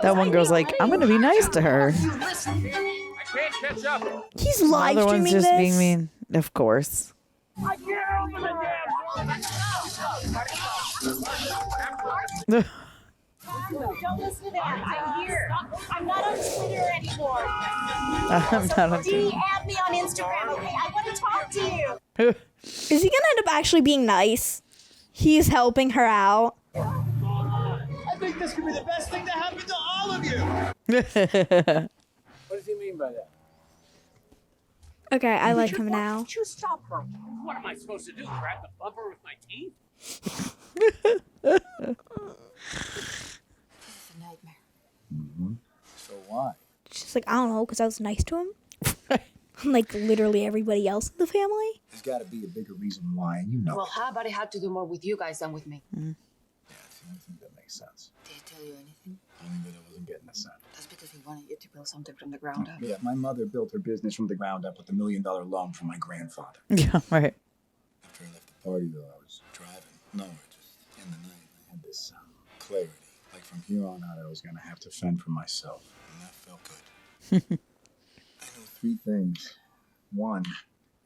That one girl's like, I'm going to be nice to her. I can't catch up. He's The live other one's streaming just this. being mean. Of course. Don't listen to that. I'm here. I'm not on Twitter anymore. I'm not on Twitter. DM me on Instagram, okay? I want to talk to you. Is he gonna end up actually being nice? He's helping her out. this could be the best thing to happen to all of you. What does he mean by that? Okay, I like him now. Did you stop her? What am I supposed to do? Grab the bumper with my teeth? So why? She's like, I don't know, because I was nice to him. Like literally everybody else in the family. There's got to be a bigger reason why, and you know. Well, how about it had to do more with you guys than with me? Yeah, see, I think that makes sense. Did he tell you anything? Only that I wasn't getting a cent. That's because he wanted you to build something from the ground up. Yeah, my mother built her business from the ground up with $1 million loan from my grandfather. Yeah, right. After I left the party, though, I was driving nowhere, just in the night. I had this clarity. Like from here on out, I was going to have to fend for myself. And that felt good. I know 3 things. 1,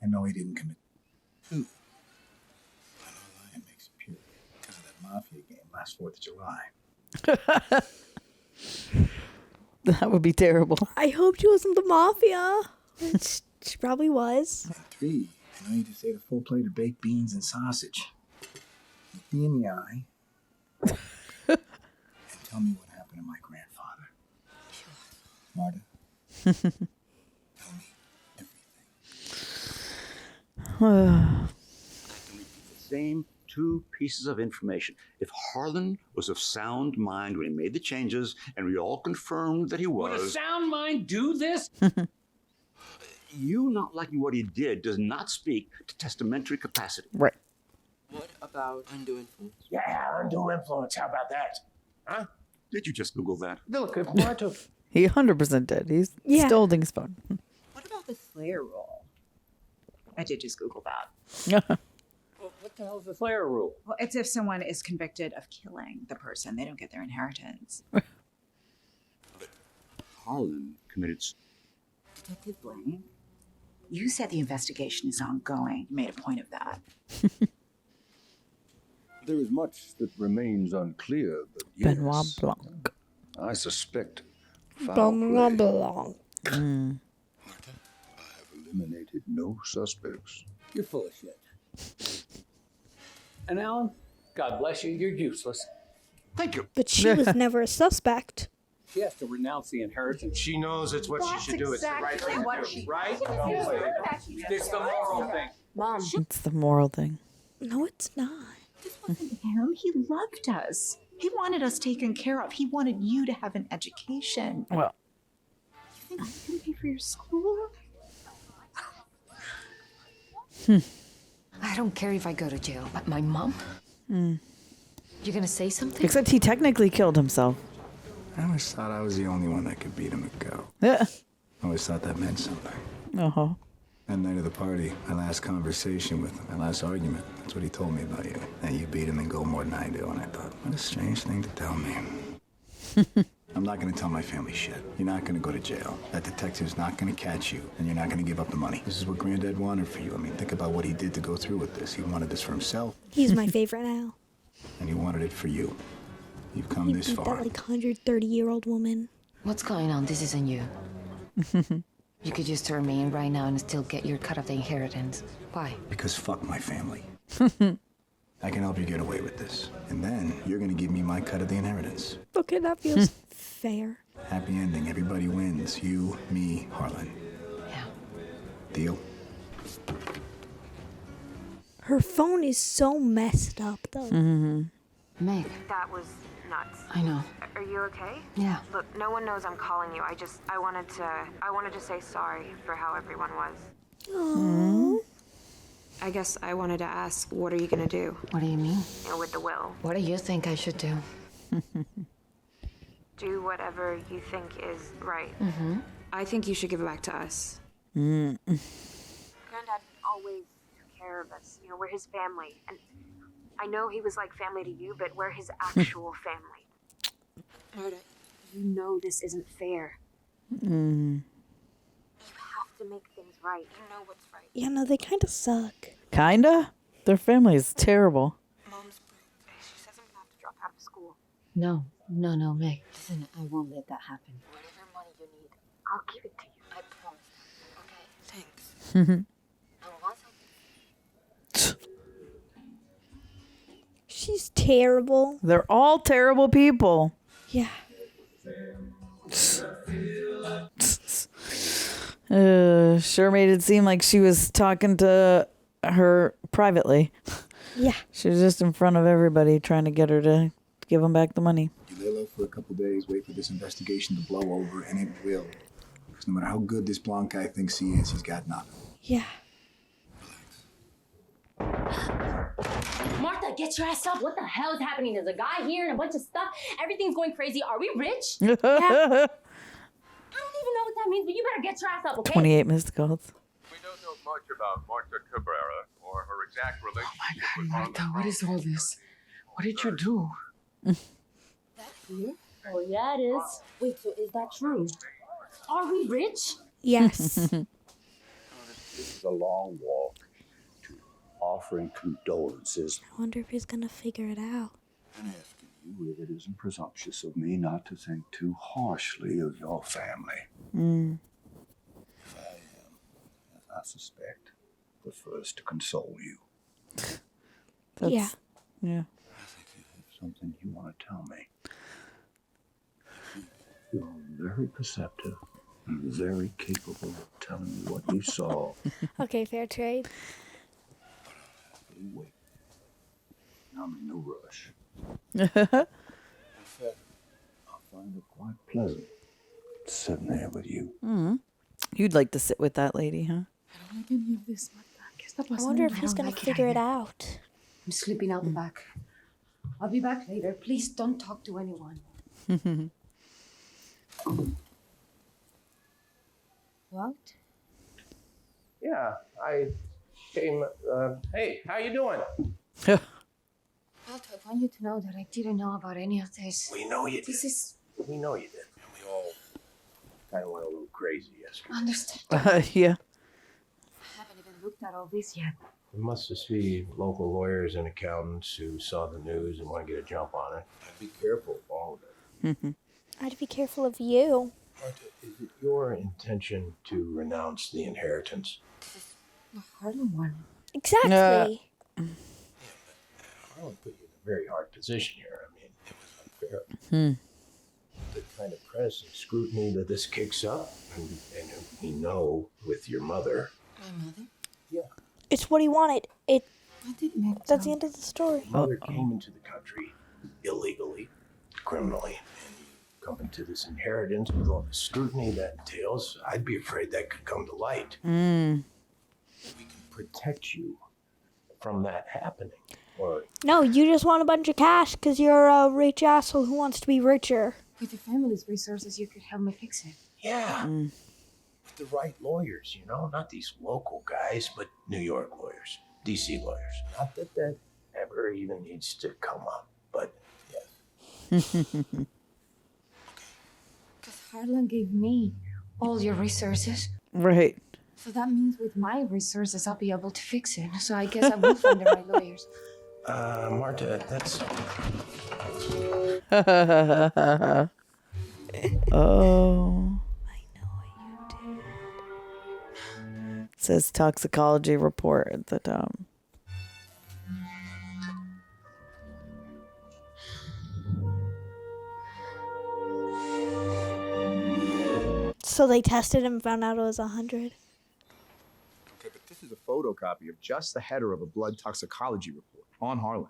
I know he didn't commit. 2, I know lying makes you puke because of that mafia game last 4th of July. That would be terrible. I hoped she wasn't the mafia. Which she probably was. And 3, I know you just ate a full plate of baked beans and sausage. Look me in the eye and tell me what happened to my grandfather. Marta. Tell me the same 2 pieces of information. If Harlan was of sound mind when he made the changes, and we all confirmed that he was... Would a sound mind do this? You not liking what he did does not speak to testamentary capacity. Right. What about undue influence? Yeah, undue influence. How about that? Huh? Did you just Google that? Look, if Marta... He 100% did. He's still holding his phone. What about the Slayer rule? I did just Google that. Well, what the hell is the Slayer rule? Well, it's if someone is convicted of killing the person, they don't get their inheritance. Harlan committed... Detective Blanc, you said the investigation is ongoing. You made a point of that. There is much that remains unclear, but yes, Benoit Blanc. I suspect foul Benoit play. Blanc. Eliminated no suspects. You're full of shit. And Alan, God bless you, you're useless. Thank you. But she was never a suspect. She has to renounce the inheritance. She knows it's what she should do. It's the right thing to do, right? It's the moral thing. Mom. It's the moral thing. No, it's not. This wasn't him. He loved us. He wanted us taken care of. He wanted you to have an education. Well. You think I can pay for your school? I don't care if I go to jail, but my mom? You're gonna say something? Except he technically killed himself. I always thought I was the only one that could beat him at Go. Yeah. I always thought that meant something. Uh-huh. That night of the party, my last conversation with him, my last argument, that's what he told me about you. That you beat him in Go more than I do. And I thought, what a strange thing to tell me. I'm not going to tell my family shit. You're not going to go to jail. That detective's not going to catch you, and you're not going to give up the money. This is what Granddad wanted for you. I mean, think about what he did to go through with this. He wanted this for himself. He's my favorite now. And he wanted it for you. You've come this Beat far. that like 130-year-old woman. What's going on? This isn't you. You could just turn me in right now and still get your cut of the inheritance. Why? Because fuck my family. I can help you get away with this. And then you're going to give me my cut of the inheritance. Okay, that feels fair. Happy ending. Everybody wins. You, me, Harlan. Yeah. Deal? Her phone is so messed up, though. Meg. That was nuts. I know. Are you okay? Yeah. Look, no one knows I'm calling you. I wanted to say sorry for how everyone was. Aww. I guess I wanted to ask, what are you gonna do? What do you mean? You know, with the will. What do you think I should do? Do whatever you think is right. Mm-hmm. I think you should give it back to us. Mm. Granddad always took care of us. You know, we're his family. And I know he was like family to you, but we're his actual family. Marta, you know this isn't fair. You have to make things right. You know what's right. Yeah, no, they kind of suck. Kinda? Their family is terrible. Mom's broke. She says I'm gonna have to drop out of school. No, Meg. Listen, I won't let that happen. Whatever money you need, I'll give it to you. I promise. Okay, thanks. And once She's terrible. They're all terrible people. Yeah. Sure made it seem like she was talking to her privately. Yeah. She was just in front of everybody trying to get her to give them back the money. You lay low for a couple days, wait for this investigation to blow over, and it will. Because no matter how good this Blanc guy thinks he is, he's got nothing. Yeah. Marta, get your ass up. What the hell is happening? There's a guy here and a bunch of stuff. Everything's going crazy. Are we rich? Yeah. I don't even know what that means, but you better get your ass up, okay? 28 missed calls. We don't know much about Marta Cabrera or her exact relationship with Marta, what is all this? What did you do? Oh, yeah, it is. Wait, so is that true? Are we rich? Yes. This is a long walk to offering condolences. I wonder if he's gonna figure it out. And asking you if it isn't presumptuous of me not to think too harshly of your family. If I am, as I suspect, the first to console you. Yeah. Yeah. I think you have something you want to tell me. You're very perceptive and very capable of telling me what you saw. Okay, fair trade. Wait. I'm in no rush. Mm. In fact, I find it quite pleasant sitting there with you. You'd like to sit with that lady, huh? I don't like any of this, Marta. ¿Qué está I pasando? wonder if he's gonna figure it out. I'm sleeping out the back. I'll be back later. Please don't talk to anyone. Walt? Yeah, I came. Hey, how you doing? Walt, I want you to know that I didn't know about any of this. We know you did. This is... We know you did. And we all kind of went a little crazy yesterday. Understood. Yeah. I haven't even looked at all this yet. We must just be local lawyers and accountants who saw the news and want to get a jump on it. Be careful of all of it. I'd be careful of you. Marta, is it your intention to renounce the inheritance? The Harlan one. Exactly. Harlan put you in a very hard position here. I mean, it was unfair. The kind of press and scrutiny that this kicks up, and we know with your mother. My mother? Yeah. It's what he wanted. I didn't make That's the end of the story. Mother came into the country illegally, criminally, and you come into this inheritance with all the scrutiny that entails. I'd be afraid that could come to light. We can protect you from that happening. Or No, you just want a bunch of cash because you're a rich asshole who wants to be richer. With the family's resources, you could help me fix it. yeah, with the right lawyers, you know, not these local guys, but New York lawyers, DC lawyers. Not that that ever even needs to come up, but yes. Because Harlan gave me all your resources. Right. So that means with my resources, I'll be able to fix it. So I guess I will find the right lawyers. Marta, that's Oh. It says toxicology report at the top. So they tested him and found out it was 100. Okay, but this is a photocopy of just the header of a blood toxicology report on Harlan.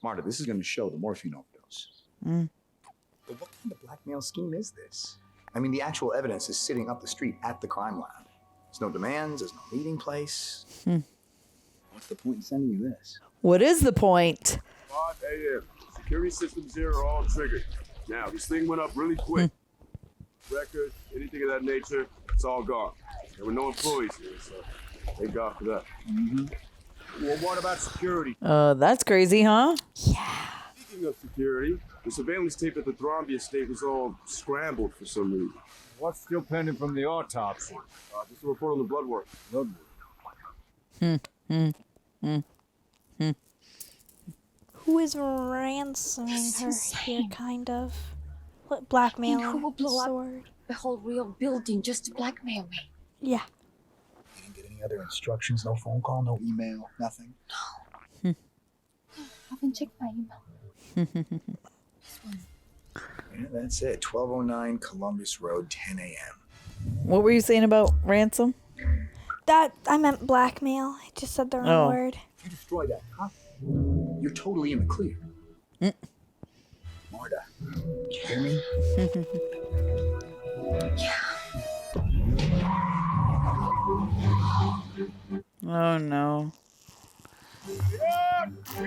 Marta, this is going to show the morphine overdose. But what kind of blackmail scheme is this? I mean, the actual evidence is sitting up the street at the crime lab. There's no demands, there's no meeting place. What's the point in sending you this? What is the point? 5 a.m. Security systems here are all triggered. Now, this thing went up really quick. Records, anything of that nature, it's all gone. There were no employees here, so thank God for that. Well, what about security? That's crazy, huh? Speaking of security, the surveillance tape at the Thrombeys estate was all scrambled for some reason. What's still pending from the autopsy? Just a report on the blood work. Who is ransoming her here, kind of? What, blackmailing? Who will blow up sword? the whole real building just to blackmail me? Yeah. You didn't get any other instructions? No phone call, no email, nothing? I haven't checked my email. This one. Yeah, that's it. 1209 Columbus Road, 10 a.m. What were you saying about ransom? That I meant blackmail. I just said the wrong word. If you destroy that cop, you're totally in the clear. Marta, you hear me? Oh no. We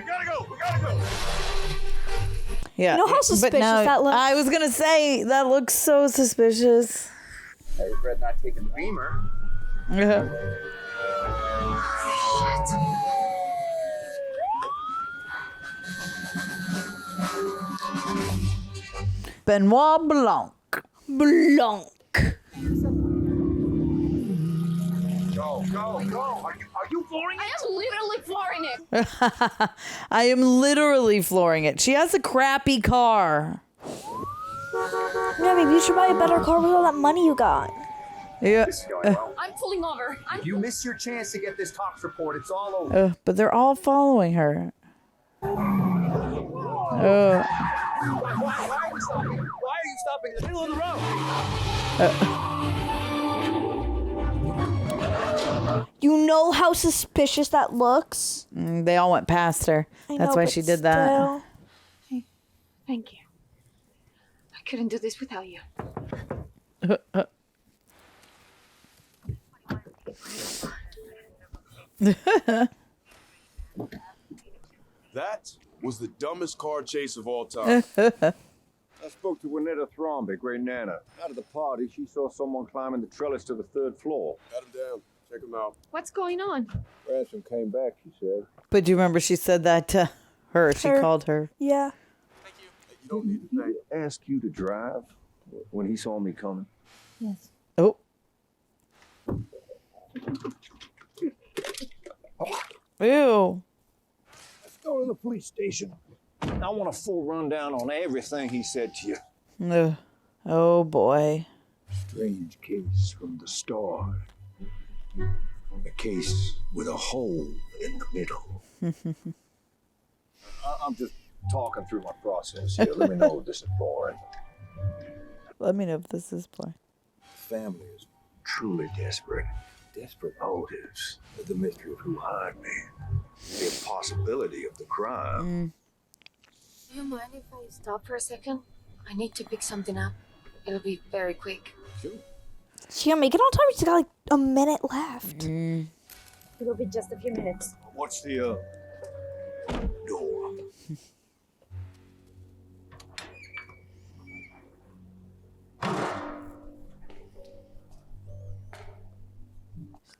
gotta go. We gotta go. Yeah. You know how suspicious that looks? I was gonna say that looks so suspicious. I regret not taking the Beamer. Yeah. Benoit Blanc. Blanc. Go. Are you flooring it? I am literally flooring it. I am literally flooring it. She has a crappy car. Yeah, maybe you should buy a better car with all that money you got. Yeah. This is going well. I'm pulling over. If you miss your chance to get this tox report, it's all over. But they're all following her. Why are we stopping? Why are you stopping in the middle of the road? You know how suspicious that looks? They all went past her. I That's know, why but she did that. still. Thank you. I couldn't do this without you. That was the dumbest car chase of all time. I spoke to Juanita Thrombey, great nana. Out of the party, she saw someone climbing the trellis to the 3rd floor. Pat him down. Check him out. What's going on? Ransom came back, she said. But do you remember she said that to her? She Her. called her. Yeah. You don't need to thank. Ask you to drive when he saw me coming. Yes. Oh. Ew. Let's go to the police station. I want a full rundown on everything he said to you. Ugh. Oh boy. Strange case from the start. A case with a hole in the middle. I'm just talking through my process here. Let me know if this is boring. Let me know if this is boring. Family is truly desperate. Desperate motives. The mystery of who hired me. The impossibility of the crime. Do you mind if I stop for a second? I need to pick something up. It'll be very quick. Sure. She gonna make it on time? She's got like a minute left. It'll be just a few minutes. What's the door?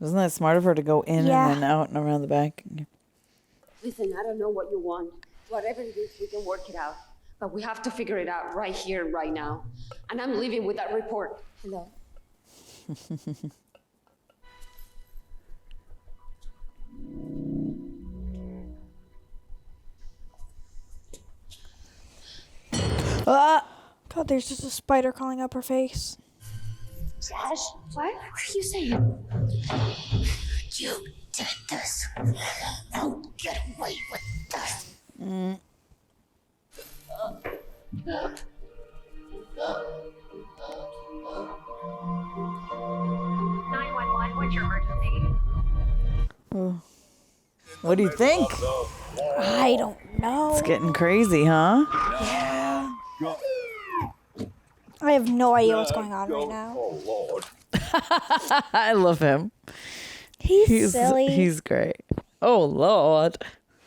Isn't that smart of her to go in Yeah. and then out and around the back? Listen, I don't know what you want. Whatever it is, we can work it out. But we have to figure it out right here, right now. And I'm leaving with that report. Hello. God, there's just a spider crawling up her face. Sash, what are you saying? You did this. Don't get away with this. 911, what's your emergency? What do you think? I don't know. It's getting crazy, huh? Yeah. I have no idea what's going on right now. Oh, Lord. I love him. He's silly. He's great. Oh, Lord.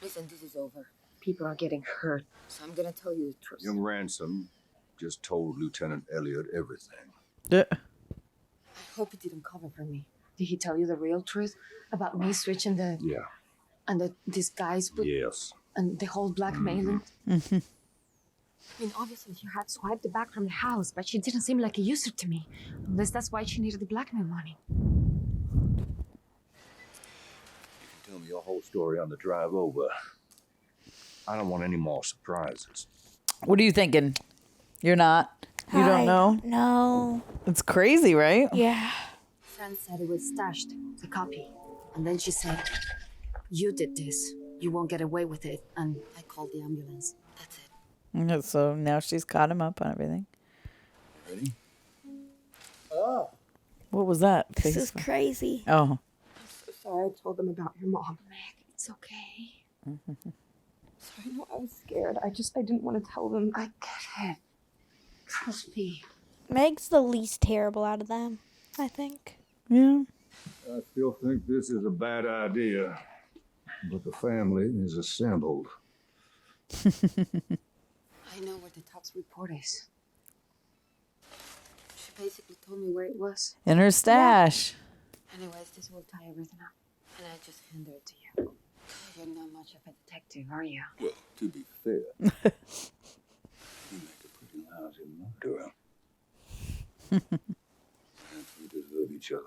Listen, this is over. People are getting hurt, so I'm gonna tell you the truth. Young Ransom just told Lieutenant Elliott everything. Yeah. I hope he didn't cover for me. Did he tell you the real truth about me switching the Yeah. and the disguise with Yes. and the whole blackmailing? Mm-hmm. I mean, obviously, she had swiped it back from the house, but she didn't seem like a user to me. Unless that's why she needed the blackmail money. Tell me your whole story on the drive over. I don't want any more surprises. What are you thinking? You're not? You don't know? No. It's crazy, right? Yeah. Friend said it was stashed, the copy. And then she said, "You did this. You won't get away with it." And I called the ambulance. That's it. So now she's caught him up on everything. Ready? Oh. What was that? This is crazy. Oh. I'm so sorry I told them about your mom. Meg, it's okay. Sorry, no, I was scared. I didn't want to tell them. I get it. Trust me. Meg's the least terrible out of them, I think. Yeah. I still think this is a bad idea, but the family is assembled. I know where the tox report is. She basically told me where it was. In her stash. Yeah. Anyways, this will tie everything up. And I just handed it to you. You're not much of a detective, are you? Well, to be fair, you make a pretty lousy murderer. And we deserve each other.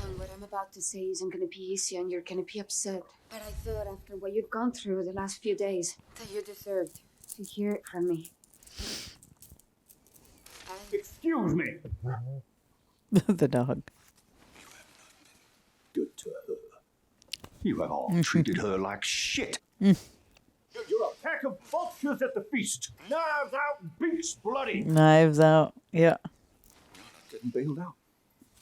And what I'm about to say isn't gonna be easy and you're gonna be upset. But I thought after what you've gone through the last few days that you deserved to hear it from me. Excuse me. The dog. Good to her. You have all treated her like shit. You're a pack of vultures at the feast. Knives out, beaks bloody. Knives out. Yeah. Getting bailed out.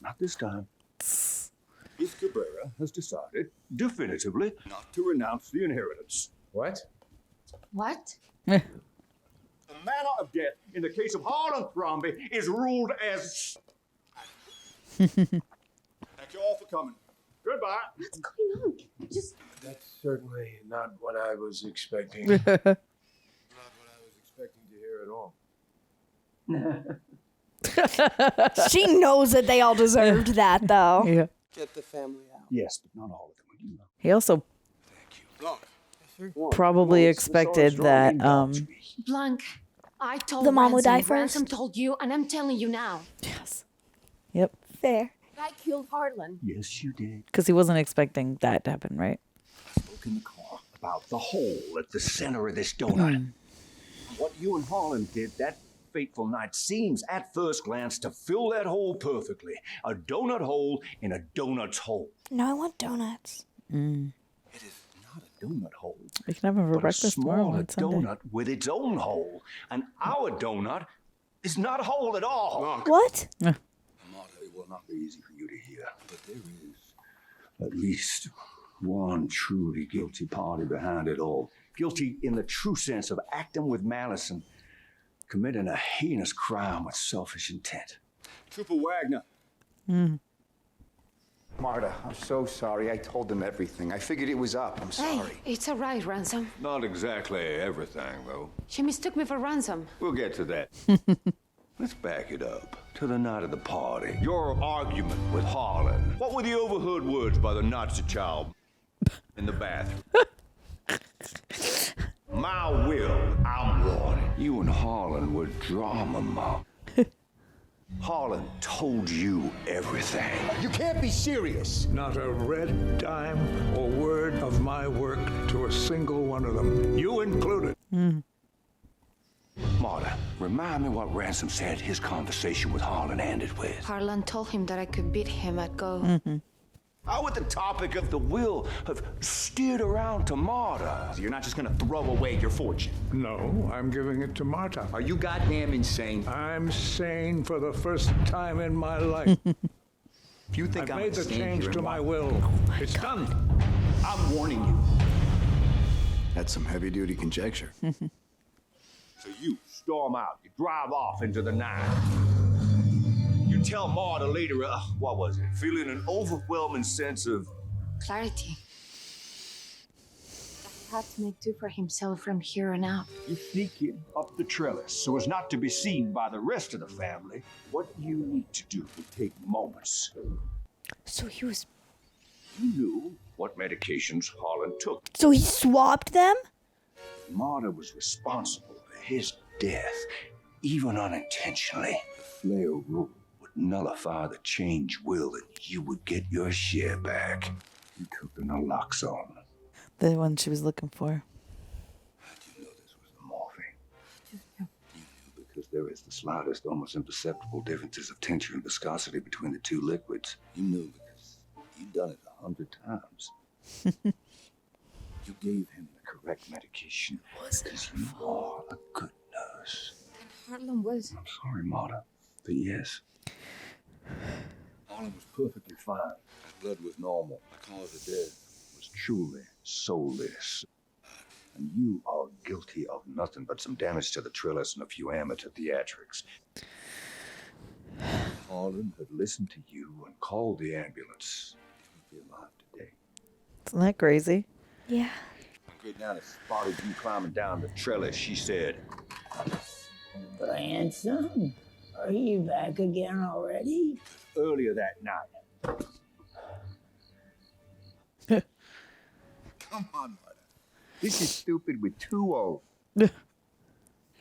Not this time. Miss Cabrera has decided, definitively, not to renounce the inheritance. What? What? The manner of death in the case of Harlan Thrombey is ruled as... Thank you all for coming. Goodbye. What's going on? Just... That's certainly not what I was expecting. Not what I was expecting to hear at all. She knows that they all deserved that, though. Yeah. Get the family out. yes, but not all of them. You know. He also probably expected that Blanc, I told The mom would die Ransom. Ransom first? told you, and I'm telling you now. Yes. Yep. Fair. I killed Harlan. Yes, you did. Because he wasn't expecting that to happen, right? I spoke in the car About the hole at the center of this donut. What you and Harlan did that fateful night seems, at first glance, to fill that hole perfectly. A donut hole in a donut's hole. No, I want donuts. It is not a donut hole, We can have him for but a breakfast tomorrow smaller on Sunday. donut with its own hole. And our donut is not a hole at all. What? Marta, it will not be easy for you to hear, but there is at least one truly guilty party behind it all. Guilty in the true sense of acting with malice and committing a heinous crime with selfish intent. Trooper Wagner. Marta, I'm so sorry. I told them everything. I figured it was up. I'm sorry. Hey, it's all right, Ransom. Not exactly everything, though. She mistook me for Ransom. We'll get to that. Let's back it up to the night of the party. Your argument with Harlan. What were the overheard words by the Nazi child in the bathroom? My will, I'm warning. You and Harlan were drama, Mom. Harlan told you everything. You can't be serious. Not a red dime or word of my work to a single one of them, you included. Marta, remind me what Ransom said his conversation with Harlan ended with. Harlan told him that I could beat him at Go. How would the topic of the will have steered around to Marta? So you're not just gonna throw away your fortune? No, I'm giving it to Marta. Are you goddamn insane? I'm sane for the first time in my life. If you think I've I'm made the gonna stand change here to and my watch- will. It's done. I'm warning you. That's some heavy-duty conjecture. So you storm out, you drive off into the night. You tell Marta later, what was it? Feeling an overwhelming sense of... Clarity. That he had to make do for himself from here on out. You sneak in up the trellis so as not to be seen by the rest of the family. What you need to do will take moments. So he was... You knew what medications Harlan took. So he swapped them? Marta was responsible for his death, even unintentionally. The Flair rule would nullify the change will and you would get your share back. You took the naloxone. The one she was looking for. The morphine. You knew because there is the slightest, almost imperceptible differences of temperature and viscosity between the two liquids. You knew because you'd done it to 100 times. You gave him the correct medication because you are a good nurse. Harlan was. I'm sorry, Marta, but yes. Harlan was perfectly fine. His blood was normal. The cause of death was truly soulless. And you are guilty of nothing but some damage to the trellis and a few amateur theatrics. Harlan had listened to you and called the ambulance. He would be alive today. Isn't that crazy? Yeah. When Great Nana spotted you climbing down the trellis, she said, Ransom, are you back again already? Earlier that night. Come on, Marta. This is stupid with 2 O's. You're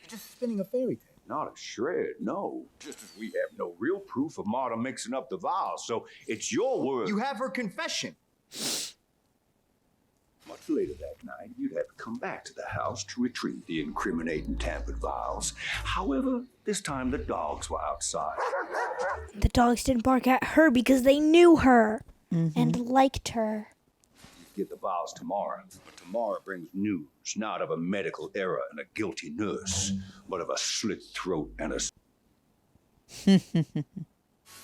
just spinning a fairy tale. Not a shred, no. Just as we have no real proof of Marta mixing up the vials, so it's your word. You have her confession. Much later that night, you'd have to come back to the house to retrieve the incriminating tampered vials. However, this time the dogs were outside. The dogs didn't bark at her because they knew her and liked her. Get the vials tomorrow, but tomorrow brings news, not of a medical error and a guilty nurse, but of a slit throat and a...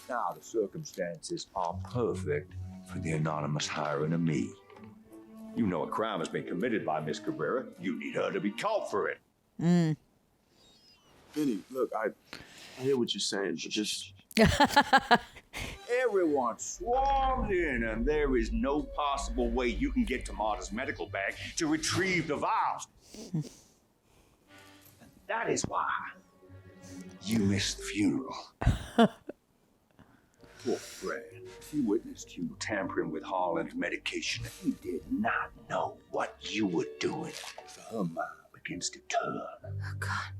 Now the circumstances are perfect for the anonymous hiring of me. You know a crime has been committed by Miss Cabrera. You need her to be caught for it. Benny, look, I hear what you're saying, but just... Everyone swarms in, and there is no possible way you can get to Marta's medical bag to retrieve the vials. And that is why you missed the funeral. Poor Fred. He witnessed you tampering with Harlan's medication. He did not know what you were doing. So her mind begins to turn. Oh, God.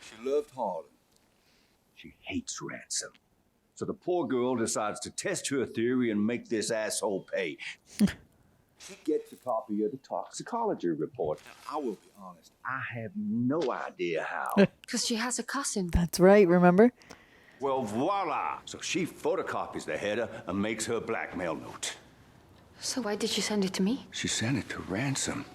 She loved Harlan. She hates Ransom. So the poor girl decides to test her theory and make this asshole pay. She gets a copy of the toxicology report. Now, I will be honest, I have no idea how. Because she has a cousin. That's right, remember? Well, voila! So she photocopies the header and makes her blackmail note. So why did she send it to me? She sent it to Ransom.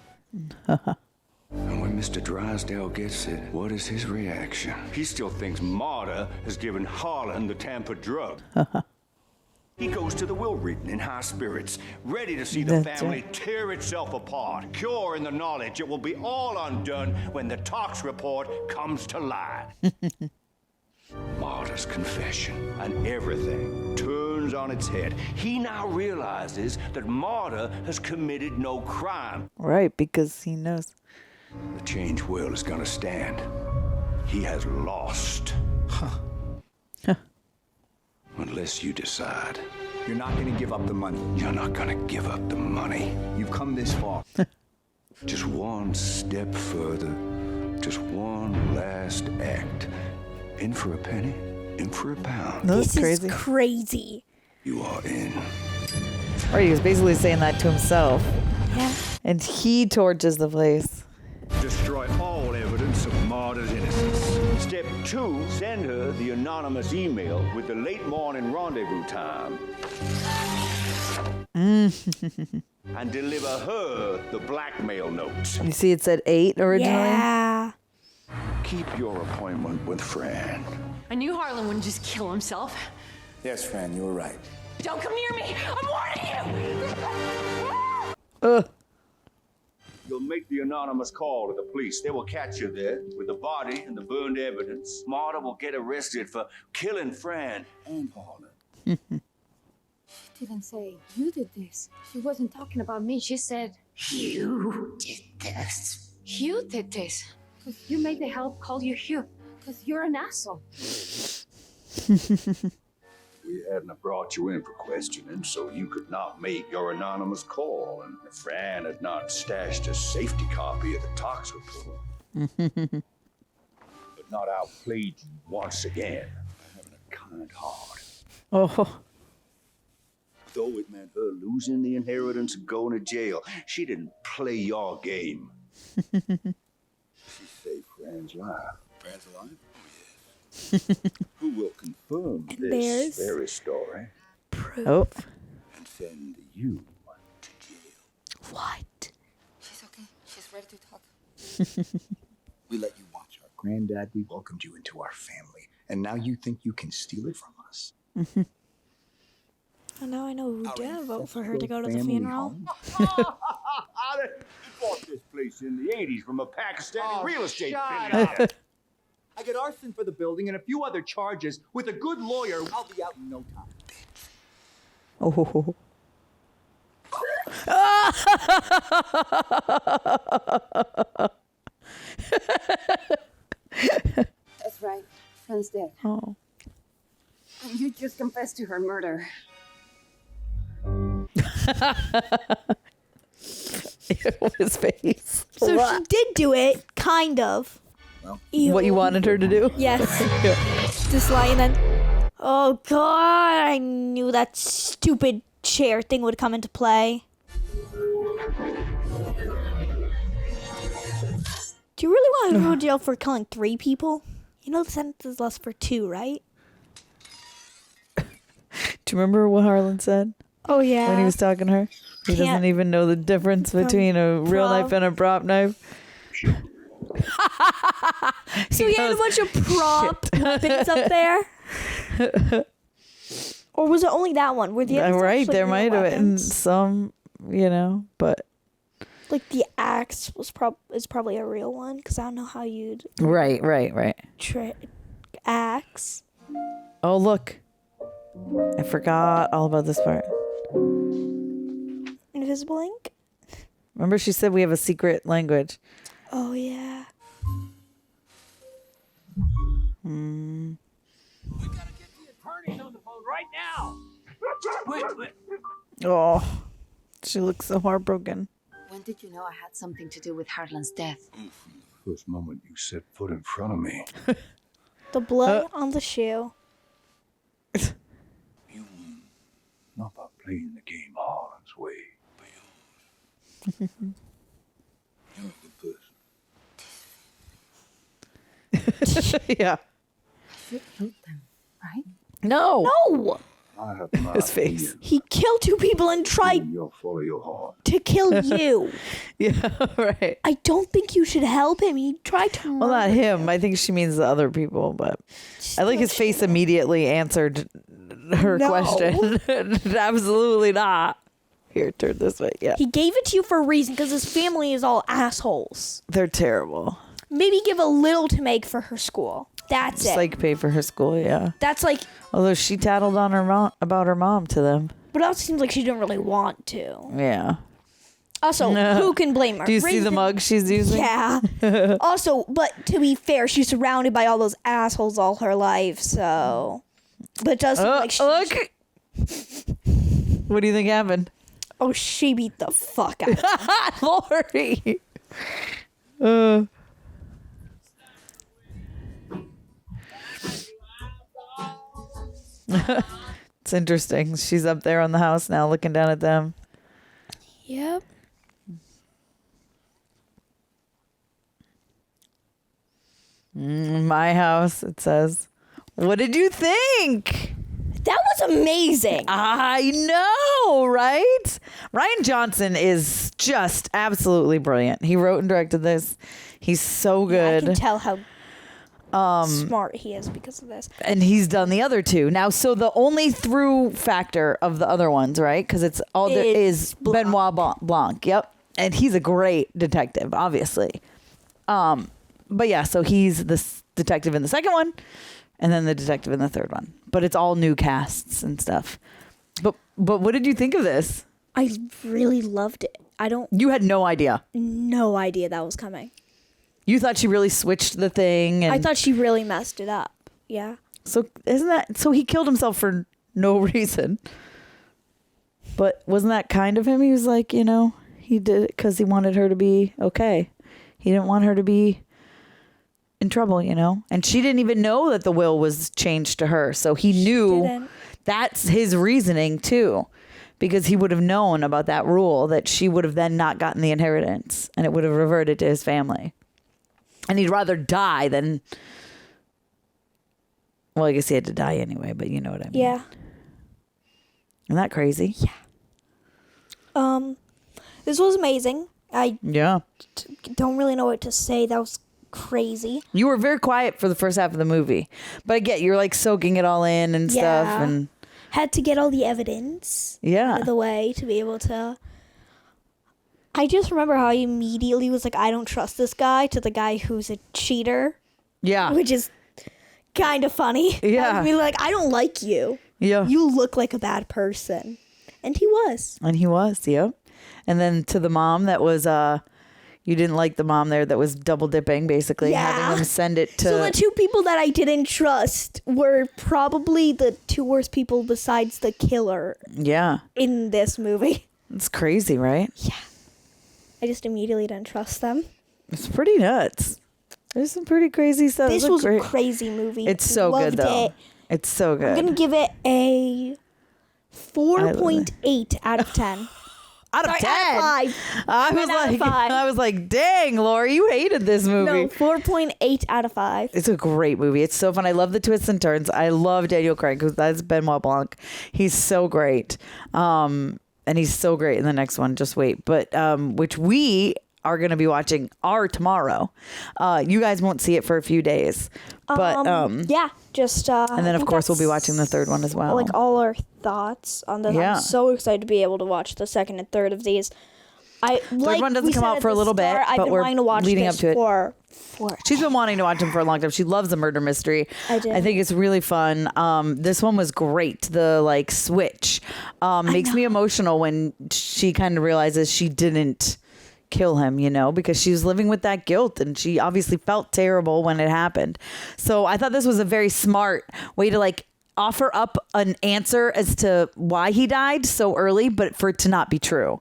And when Mr. Drysdale gets it, what is his reaction? He still thinks Marta has given Harlan the tampered drug. He goes to the will reading in high spirits, ready to see the family tear itself apart, pure in the knowledge it will be all undone when the tox report comes to light. Marta's confession, and everything turns on its head. He now realizes that Marta has committed no crime. Right, because he knows. The change will is gonna stand. He has lost. Unless you decide. You're not gonna give up the money. You're not gonna give up the money. You've come this far. Just one step further. Just one last act. In for a penny, in for a pound. This is crazy. You are in. Right, he was basically saying that to himself. Yeah. And he torches the place. Destroy all evidence of Marta's innocence. Step 2, send her the anonymous email with the late morning rendezvous time. And deliver her the blackmail notes. You see it said 8 originally? Yeah. Keep your appointment with Fran. I knew Harlan wouldn't just kill himself. Yes, Fran, you were right. Don't come near me! I'm warning you! You'll make the anonymous call to the police. They will catch you there with the body and the burned evidence. Marta will get arrested for killing Fran and Harlan. She didn't say you did this. She wasn't talking about me. She said, you did this. You did this. Because you made the help call you Hugh. Because you're an asshole. We hadn't brought you in for questioning, so you could not make your anonymous call. And Fran had not stashed a safety copy of the tox report. But not outplayed you once again by having a kind heart. Oh. Though it meant her losing the inheritance and going to jail, she didn't play your game. She saved Fran's life. Fran's alive? Who will confirm there's this very story? Oh. send you to jail. What? She's okay. She's ready to talk. We let you watch our granddad. We welcomed you into our family. And now you think you can steal it from us? Now I know who didn't vote for her to go to the funeral. You bought this place in the 80s from a Pakistani real estate billionaire. I get arson for the building and a few other charges. With a good lawyer, I'll be out in no time. Oh. That's right. Friend's dead. Oh. And you just confessed to her murder. His face. So she did do it, kind of. Ew. What you wanted her to do? Yes. Just lying then. Oh god, I knew that stupid chair thing would come into play. Do you really want to go to jail for killing 3 people? You know the sentence is less for 2, right? Do you remember what Harlan said? Oh yeah. When he was talking to her? He doesn't even know the difference between a real knife and a prop knife. So he had a bunch of prop weapons up there? Or was it only that one? Were the others Right, actually there real might have been weapons? some, but Like the axe was probably a real one because I don't know how you'd right. axe. Oh look, I forgot all about this part. Invisible ink? Remember she said we have a secret language. Oh yeah. We gotta get the attorneys on the phone right now. Wait. Oh, she looks so heartbroken. When did you know I had something to do with Harlan's death? From the first moment you set foot in front of me. The blood on the shoe. Not by playing the game Harlan's way, but yours. You're a good person. Yeah. You killed them, right? No. No. I have my His face. opinion. He killed 2 people and tried You'll follow your heart. to kill you. Yeah, right. I don't think you should help him. He tried to Well, not him. I think she means the other people, but I like his face immediately answered her No. question. Absolutely not. Here, turn this way. Yeah. He gave it to you for a reason because his family is all assholes. They're terrible. Maybe give a little to make for her school. That's Just it. like pay for her school, yeah. That's like, Although she tattled on her mom about her mom to them. but it seems like she didn't really want to. Yeah. Also, who can blame her? Do you see the mug she's using? Yeah. Also, but to be fair, she's surrounded by all those assholes all her life, so. But it does seem like she. Look. What do you think happened? Oh, she beat the fuck out of him. Lorie. It's interesting. She's up there on the house now looking down at them. Yep. My house, it says. What did you think? That was amazing. I know, right? Rian Johnson is just absolutely brilliant. He wrote and directed this. He's so good. I can tell how smart he is because of this. And he's done the other 2. Now, so the only through factor of the other ones, right? Because it's all there is Benoit Blanc. Yep. And he's a great detective, obviously. But yeah, so he's the detective in the second one and then the detective in the third one. But it's all new casts and stuff. But what did you think of this? I really loved it. You had no idea. No idea that was coming. You thought she really switched the thing. And I thought she really messed it up. Yeah. So so he killed himself for no reason. But wasn't that kind of him? He was like, he did it because he wanted her to be okay. He didn't want her to be in trouble, And she didn't even know that the will was changed to her. So he knew that's his reasoning too. Because he would have known about that rule that she would have then not gotten the inheritance and it would have reverted to his family. And he'd rather die than... Well, I guess he had to die anyway, but you know what I mean. Yeah. Isn't that crazy? Yeah. This was amazing. I don't really know what to say. That was crazy. You were very quiet for the first half of the movie, but I get you're like soaking it all in and stuff, and had to get all the evidence out of the way to be able to. I just remember how he immediately was like, I don't trust this guy, to the guy who's a cheater. Yeah. Which is kind of funny. Yeah. I mean, like, I don't like you. Yeah. You look like a bad person. And he was. Yep. And then to the mom that was, you didn't like the mom there that was double dipping, basically, having them send it to. So the two people that I didn't trust were probably the two worst people besides the killer. Yeah. In this movie. It's crazy, right? Yeah. I just immediately didn't trust them. It's pretty nuts. There's some pretty crazy stuff. This was a crazy movie. It's so good, though. It's so good. I'm going to give it a 4.8 out of 10. Out of 10? Out of 5. I was like, dang, Lorie, you hated this movie. No, 4.8 out of 5. It's a great movie. It's so fun. I love the twists and turns. I love Daniel Craig, because that's Benoit Blanc. He's so great. And he's so great in the next one. Just wait. But which we are going to be watching tomorrow. You guys won't see it for a few days. But yeah, just and then of course we'll be watching the third one as well. Like all our thoughts on this. Yeah. I'm so excited to be able to watch the second and third of these. Third one doesn't come out for a little bit, but we're leading up to it. She's been wanting to watch them for a long time. She loves the murder mystery. I think it's really fun. This one was great. The like switch makes me emotional when she kind of realizes she didn't kill him, you know, because she was living with that guilt and she obviously felt terrible when it happened. So I thought this was a very smart way to like offer up an answer as to why he died so early, but for it to not be true.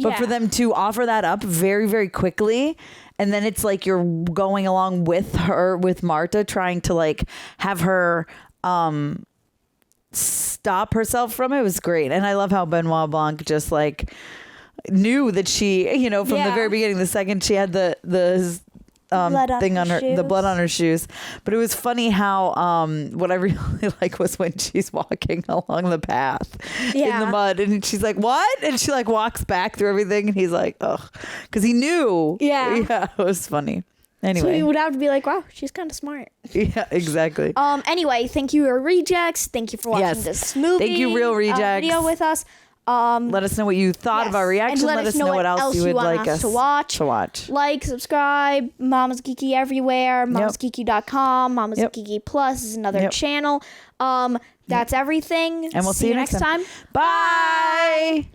But for them to offer that up very, very quickly. And then it's like you're going along with her, with Marta, trying to like have her stop herself from it. It was great. And I love how Benoit Blanc just like knew that she, you know, from the very beginning, the second she had the thing on her, the blood on her shoes. But it was funny how what I really like was when she's walking along the path in the mud and she's like, what? And she like walks back through everything and he's like, ugh, because he knew. Yeah, it was funny. Anyway, so you would have to be like, wow, she's kind of smart. Yeah, exactly. Anyway, thank you, Real Rejects. Thank you for watching this movie. Thank you, Real Rejects. Video with us. Let us know what you thought of our reaction. Let us know what else you would like us to watch. Like, subscribe. Mama's Geeky everywhere. Mamasgeeky.com. Mama's Geeky Plus is another channel. That's everything. And we'll see you next time. Bye.